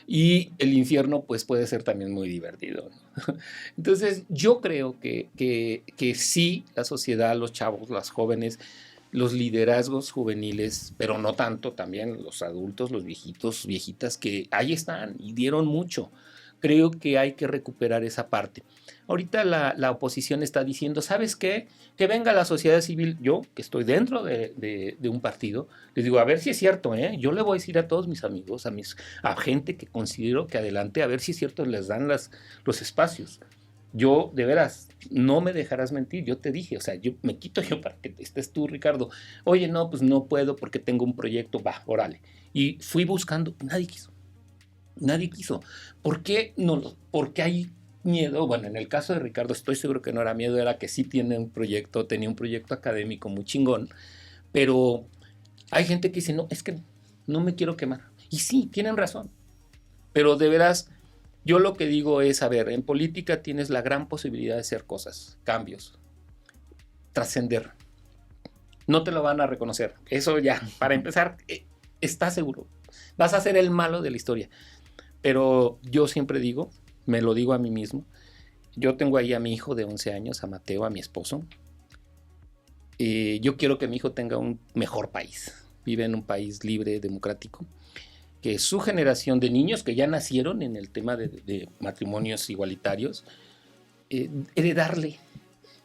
Y el infierno, pues, puede ser también muy divertido, ¿no? Entonces, yo creo que sí, la sociedad, los chavos, las jóvenes, los liderazgos juveniles, pero no tanto también los adultos, los viejitos, viejitas, que ahí están y dieron mucho. Creo que hay que recuperar esa parte. Ahorita la oposición está diciendo, ¿sabes qué? Que venga la sociedad civil. Yo, que estoy dentro de un partido, les digo, a ver si es cierto, ¿eh? Yo le voy a decir a todos mis amigos, a gente que considero que adelante, a ver si es cierto, les dan los espacios. Yo, de veras, no me dejarás mentir, yo te dije, o sea, yo me quito yo para que estés tú, Ricardo. Oye, no, pues no puedo porque tengo un proyecto, va, órale. Y fui buscando, nadie quiso. Nadie quiso. ¿Por qué no? Porque hay miedo. Bueno, en el caso de Ricardo estoy seguro que no era miedo, era que sí tenía un proyecto académico muy chingón, pero hay gente que dice, no, es que no me quiero quemar. Y sí, tienen razón. Pero de veras, yo lo que digo es, a ver, en política tienes la gran posibilidad de hacer cosas, cambios, trascender. No te lo van a reconocer. Eso ya, para empezar, estás seguro. Vas a ser el malo de la historia. Pero yo siempre digo, me lo digo a mí mismo, yo tengo ahí a mi hijo de 11 años, a Mateo, a mi esposo. Yo quiero que mi hijo tenga un mejor país. Vive en un país libre, democrático. Que su generación de niños que ya nacieron en el tema de matrimonios igualitarios, heredarle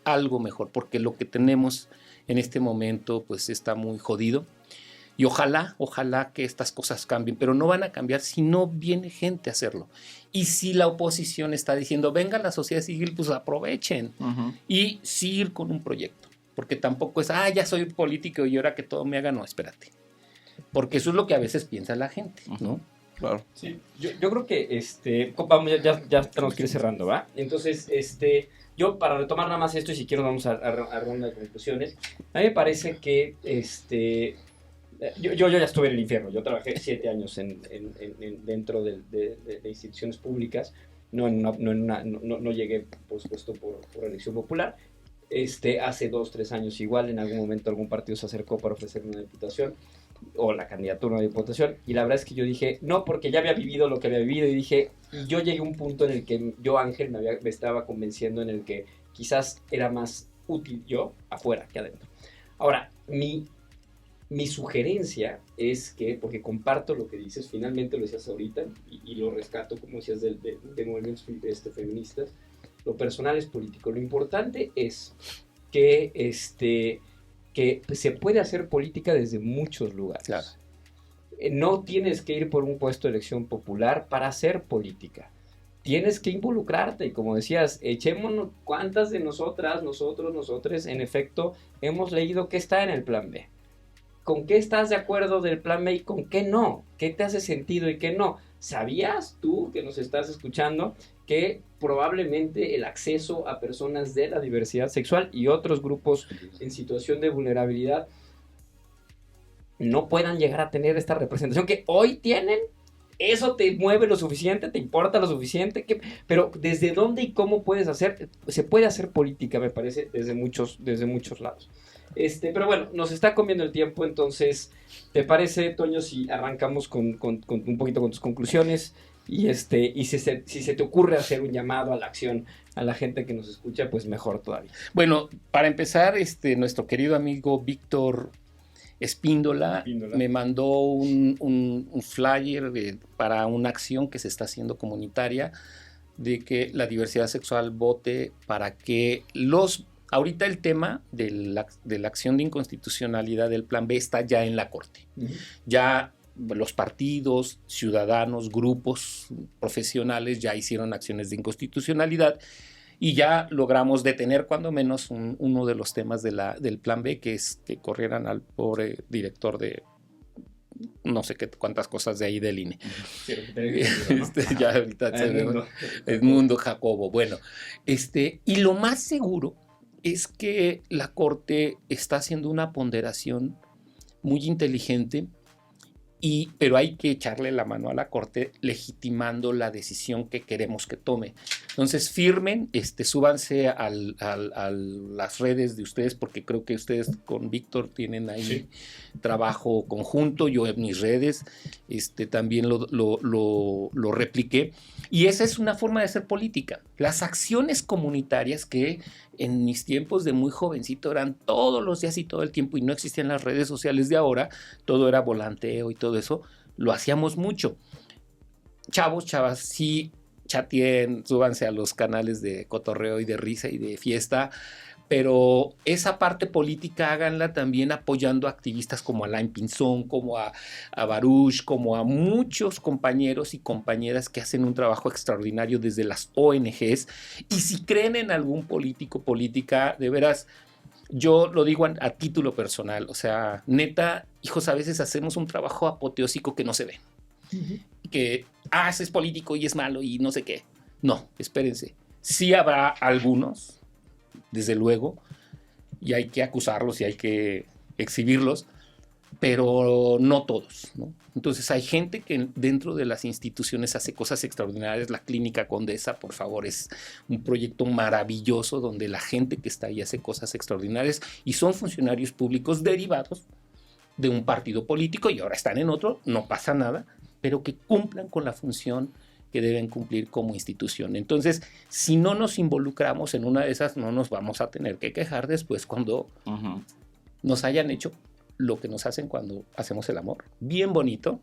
algo mejor. Porque lo que tenemos en este momento pues está muy jodido. Y ojalá que estas cosas cambien, pero no van a cambiar si no viene gente a hacerlo. Y si la oposición está diciendo, venga la sociedad civil, pues aprovechen y seguir con un proyecto. Porque tampoco es, ya soy político y ahora que todo me haga, no, espérate. Porque eso es lo que a veces piensa la gente, ¿no? Claro. Sí, yo creo que, vamos, ya tenemos que ir cerrando, ¿va? Entonces, yo para retomar nada más esto y si quiero vamos a ronda de conclusiones, a mí me parece que, yo ya estuve en el infierno, yo trabajé 7 años dentro de instituciones públicas, no llegué, por supuesto, por elección popular. Hace 2, 3 años igual, en algún momento algún partido se acercó para ofrecerme una diputación o la candidatura a una diputación, y la verdad es que yo dije, no, porque ya había vivido lo que había vivido, y yo llegué a un punto en el que yo, Ángel, me estaba convenciendo en el que quizás era más útil yo afuera que adentro. Ahora, mi sugerencia es que, porque comparto lo que dices, finalmente lo decías ahorita, y lo rescato, como decías, de movimientos feministas, lo personal es político. Lo importante es que se puede hacer política desde muchos lugares. Claro. No tienes que ir por un puesto de elección popular para hacer política. Tienes que involucrarte y, como decías, echémonos cuántas de nosotros, en efecto, hemos leído qué está en el plan B. ¿Con qué estás de acuerdo del plan B y con qué no? ¿Qué te hace sentido y qué no? ¿Sabías tú, que nos estás escuchando, que probablemente el acceso a personas de la diversidad sexual y otros grupos en situación de vulnerabilidad no puedan llegar a tener esta representación que hoy tienen? ¿Eso te mueve lo suficiente? ¿Te importa lo suficiente? Pero ¿desde dónde y cómo puedes hacer? Se puede hacer política, me parece, desde muchos lados. Pero bueno, nos está comiendo el tiempo, entonces, ¿te parece, Toño, si arrancamos con un poquito con tus conclusiones? Y si se te ocurre hacer un llamado a la acción a la gente que nos escucha, pues mejor todavía. Bueno, para empezar, nuestro querido amigo Víctor Espíndola me mandó un flyer para una acción que se está haciendo comunitaria de que la diversidad sexual vote para que ahorita el tema de la acción de inconstitucionalidad del Plan B está ya en la Corte. Ya los partidos, ciudadanos, grupos profesionales ya hicieron acciones de inconstitucionalidad y ya logramos detener cuando menos uno de los temas del Plan B, que es que corrieran al pobre director de no sé cuántas cosas de ahí del INE. Sí, ya ahorita Edmundo Jacobo. Bueno, y lo más seguro es que la Corte está haciendo una ponderación muy inteligente, pero hay que echarle la mano a la Corte legitimando la decisión que queremos que tome. Entonces firmen, súbanse a las redes de ustedes, porque creo que ustedes con Víctor tienen ahí trabajo conjunto. Yo en mis redes también lo repliqué. Y esa es una forma de hacer política. Las acciones comunitarias que en mis tiempos de muy jovencito eran todos los días y todo el tiempo, y no existían las redes sociales de ahora, todo era volanteo y todo eso, lo hacíamos mucho. Chavos, chavas, sí, chateen, súbanse a los canales de cotorreo y de risa y de fiesta, pero esa parte política háganla también apoyando a activistas como Alain Pinzón, como a Baruch, como a muchos compañeros y compañeras que hacen un trabajo extraordinario desde las ONGs. Y si creen en algún político, política, de veras, yo lo digo a título personal, o sea, neta, hijos, a veces hacemos un trabajo apoteósico que no se ve. Que, ese es político y es malo y no sé qué. No, espérense. Sí habrá algunos, desde luego, y hay que acusarlos y hay que exhibirlos, pero no todos, ¿no? Entonces hay gente que dentro de las instituciones hace cosas extraordinarias. La Clínica Condesa, por favor, es un proyecto maravilloso donde la gente que está ahí hace cosas extraordinarias y son funcionarios públicos derivados de un partido político y ahora están en otro, no pasa nada, pero que cumplan con la función que deben cumplir como institución. Entonces, si no nos involucramos en una de esas, no nos vamos a tener que quejar después cuando nos hayan hecho lo que nos hacen cuando hacemos el amor. Bien bonito,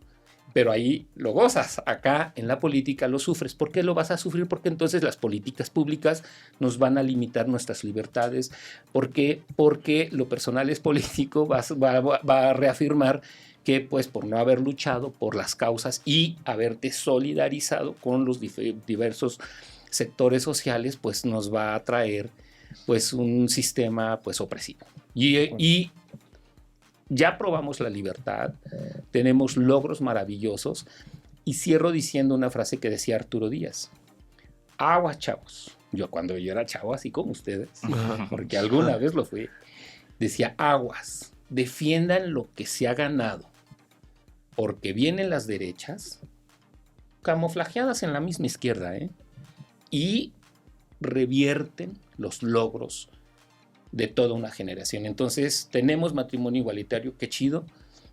pero ahí lo gozas. Acá en la política lo sufres. ¿Por qué lo vas a sufrir? Porque entonces las políticas públicas nos van a limitar nuestras libertades. ¿Por qué? Porque lo personal es político, va a reafirmar que pues por no haber luchado por las causas y haberte solidarizado con los diversos sectores sociales, pues nos va a traer pues un sistema pues opresivo. Y ya probamos la libertad, tenemos logros maravillosos y cierro diciendo una frase que decía Arturo Díaz. Aguas, chavos. Cuando yo era chavo, así como ustedes, porque alguna vez lo fui, decía aguas, defiendan lo que se ha ganado, porque vienen las derechas camuflajeadas en la misma izquierda, y revierten los logros de toda una generación. Entonces, tenemos matrimonio igualitario, qué chido.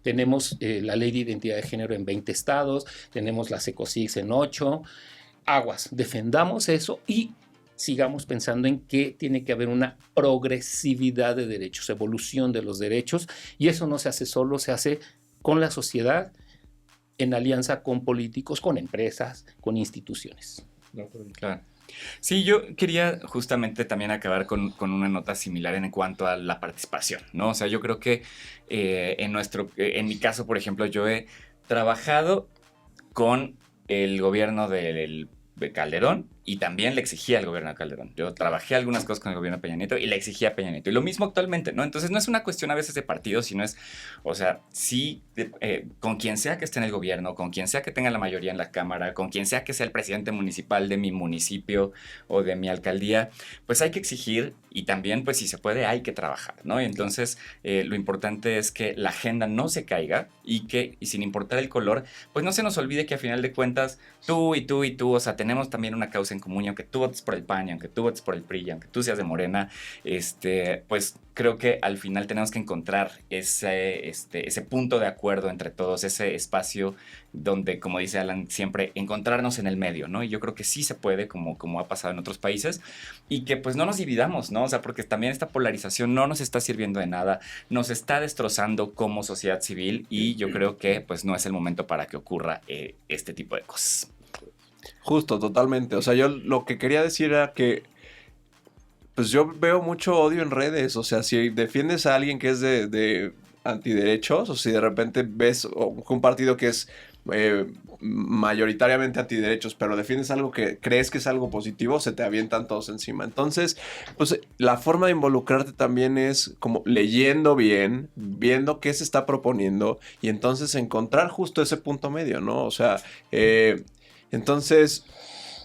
Tenemos la ley de identidad de género en 20 estados, tenemos las ECOSIGs en 8. Aguas, defendamos eso y sigamos pensando en que tiene que haber una progresividad de derechos, evolución de los derechos, y eso no se hace solo, se hace con la sociedad, en alianza con políticos, con empresas, con instituciones. Claro. Sí, yo quería justamente también acabar con una nota similar en cuanto a la participación, ¿no? O sea, yo creo que en mi caso, por ejemplo, yo he trabajado con el gobierno de Calderón y también le exigía al gobierno de Calderón. Yo trabajé algunas cosas con el gobierno de Peña Nieto y le exigía a Peña Nieto. Y lo mismo actualmente, ¿no? Entonces no es una cuestión a veces de partido, sino es, o sea, sí, con quien sea que esté en el gobierno, con quien sea que tenga la mayoría en la Cámara, con quien sea que sea el presidente municipal de mi municipio o de mi alcaldía, pues hay que exigir y también, pues si se puede, hay que trabajar, ¿no? Y entonces lo importante es que la agenda no se caiga y sin importar el color, pues no se nos olvide que a final de cuentas tú y tú y tú, o sea, tenemos también una causa en común, y aunque tú votes por el PAN, y aunque tú votes por el PRI, y aunque tú seas de Morena, pues creo que al final tenemos que encontrar ese punto de acuerdo entre todos, ese espacio donde, como dice Alan, siempre encontrarnos en el medio, ¿no? Y yo creo que sí se puede, como ha pasado en otros países, y que pues no nos dividamos, ¿no? O sea, porque también esta polarización no nos está sirviendo de nada, nos está destrozando como sociedad civil, y yo creo que pues no es el momento para que ocurra este tipo de cosas. Justo, totalmente. O sea, yo lo que quería decir era que pues yo veo mucho odio en redes. O sea, si defiendes a alguien que es de antiderechos, o si de repente ves un partido que es mayoritariamente antiderechos, pero defiendes algo que crees que es algo positivo, se te avientan todos encima. Entonces, pues la forma de involucrarte también es como leyendo bien, viendo qué se está proponiendo y entonces encontrar justo ese punto medio, ¿no? O sea, entonces,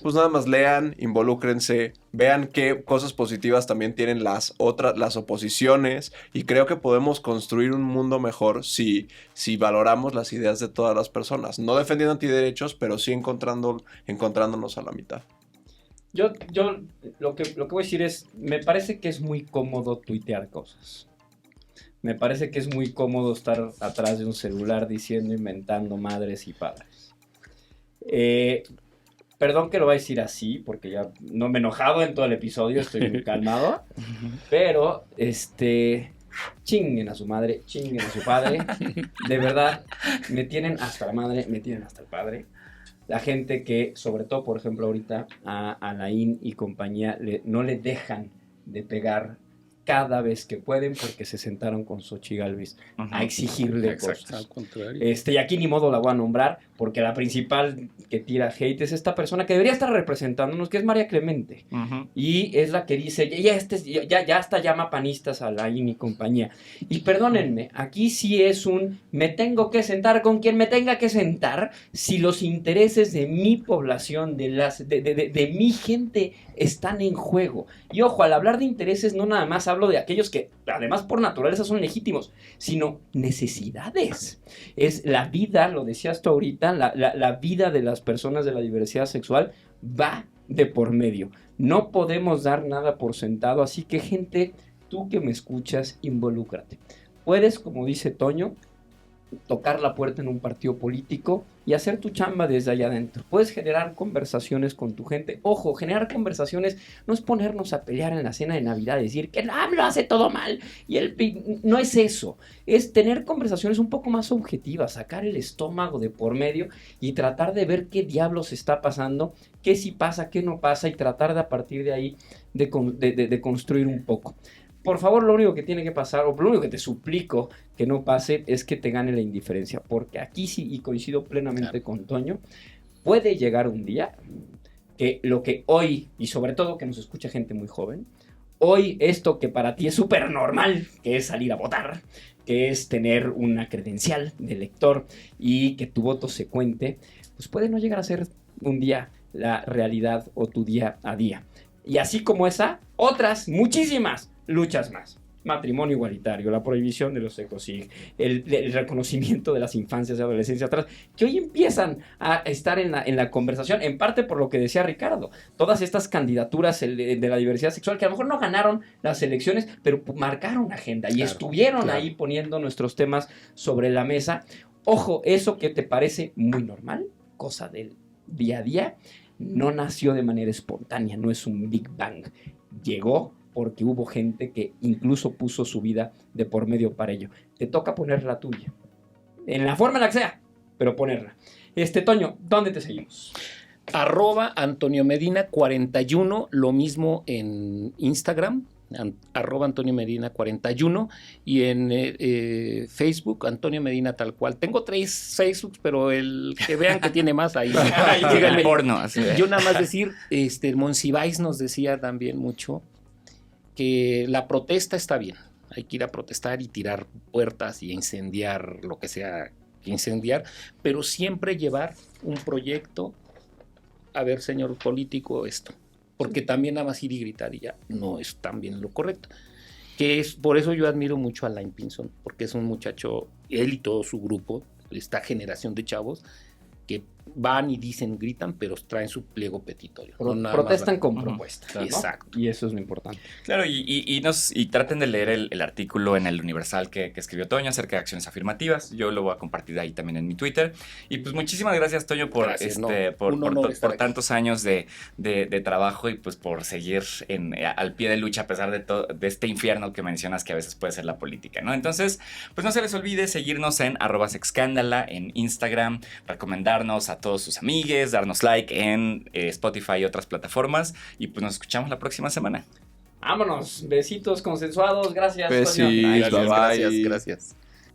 pues nada más lean, involúcrense, vean qué cosas positivas también tienen las oposiciones, y creo que podemos construir un mundo mejor si valoramos las ideas de todas las personas, no defendiendo antiderechos, pero sí encontrándonos a la mitad. Yo lo que voy a decir es, me parece que es muy cómodo tuitear cosas. Me parece que es muy cómodo estar atrás de un celular diciendo, inventando madres y padres. Perdón que lo voy a decir así, porque ya no me he enojado en todo el episodio, estoy muy calmado. Pero, chinguen a su madre, chinguen a su padre. De verdad, me tienen hasta la madre, me tienen hasta el padre. La gente que, sobre todo, por ejemplo, ahorita a Alain y compañía, no le dejan de pegar cada vez que pueden porque se sentaron con Xochitl Gálvez a exigirle cosas. Al contrario. Y aquí ni modo la voy a nombrar porque la principal que tira hate es esta persona que debería estar representándonos, que es María Clemente. Y es la que dice, ya hasta llama panistas a Laín y compañía. Y perdónenme, aquí sí es me tengo que sentar con quien me tenga que sentar si los intereses de mi población, de mi gente están en juego. Y ojo, al hablar de intereses no nada más hablo hablo de aquellos que además por naturaleza son legítimos, sino necesidades. Es la vida, lo decías tú ahorita, la vida de las personas de la diversidad sexual va de por medio. No podemos dar nada por sentado, así que gente, tú que me escuchas, involúcrate. Puedes, como dice Toño, tocar la puerta en un partido político y hacer tu chamba desde allá adentro. Puedes generar conversaciones con tu gente. Ojo, generar conversaciones no es ponernos a pelear en la cena de Navidad, decir que el AMLO hace todo mal y no es eso. Es tener conversaciones un poco más objetivas, sacar el estómago de por medio y tratar de ver qué diablos está pasando, qué sí pasa, qué no pasa y tratar de a partir de ahí de construir un poco. Por favor, lo único que tiene que pasar, o lo único que te suplico que no pase, es que te gane la indiferencia. Porque aquí sí, y coincido plenamente con Toño, puede llegar un día que lo que hoy, y sobre todo que nos escucha gente muy joven, hoy esto que para ti es súper normal, que es salir a votar, que es tener una credencial de elector y que tu voto se cuente, pues puede no llegar a ser un día la realidad o tu día a día. Y así como esa, otras, muchísimas luchas más. Matrimonio igualitario, la prohibición de los ecosig, el reconocimiento de las infancias y adolescencias atrás, que hoy empiezan a estar en la conversación, en parte por lo que decía Ricardo. Todas estas candidaturas de la diversidad sexual, que a lo mejor no ganaron las elecciones, pero marcaron agenda y estuvieron ahí poniendo nuestros temas sobre la mesa. Ojo, eso que te parece muy normal, cosa del día a día, no nació de manera espontánea, no es un Big Bang. Llegó porque hubo gente que incluso puso su vida de por medio para ello. Te toca poner la tuya, en la forma en la que sea, pero ponerla. Toño, ¿dónde te seguimos? @Antonio Medina 41, lo mismo en Instagram, @Antonio Medina 41, y en Facebook, Antonio Medina tal cual. Tengo 3 Facebooks, pero el que vean que tiene más ahí. El porno, así de. Yo nada más decir, Monsiváis nos decía también mucho que la protesta está bien. Hay que ir a protestar y tirar puertas y incendiar lo que sea que incendiar, pero siempre llevar un proyecto. A ver, señor político, esto. Porque también nada más ir y gritar y ya no es también lo correcto. Por eso yo admiro mucho a Alain Pinson, porque es un muchacho, él y todo su grupo, esta generación de chavos, que van y dicen, gritan, pero traen su pliego petitorio. Protestan con propuestas, ¿no? Exacto. Y eso es lo importante. Claro, y traten de leer el artículo en el Universal que escribió Toño acerca de acciones afirmativas. Yo lo voy a compartir ahí también en mi Twitter. Y pues muchísimas gracias, Toño, por tantos años de trabajo y pues por seguir al pie de lucha a pesar de este infierno que mencionas que a veces puede ser la política, ¿no? Entonces, pues no se les olvide seguirnos en @sexcándala en Instagram, recomendarnos a todos sus amigues, darnos like en Spotify y otras plataformas. Y pues nos escuchamos la próxima semana. Vámonos, besitos consensuados, gracias. Besis, Toño. bye bye. Gracias.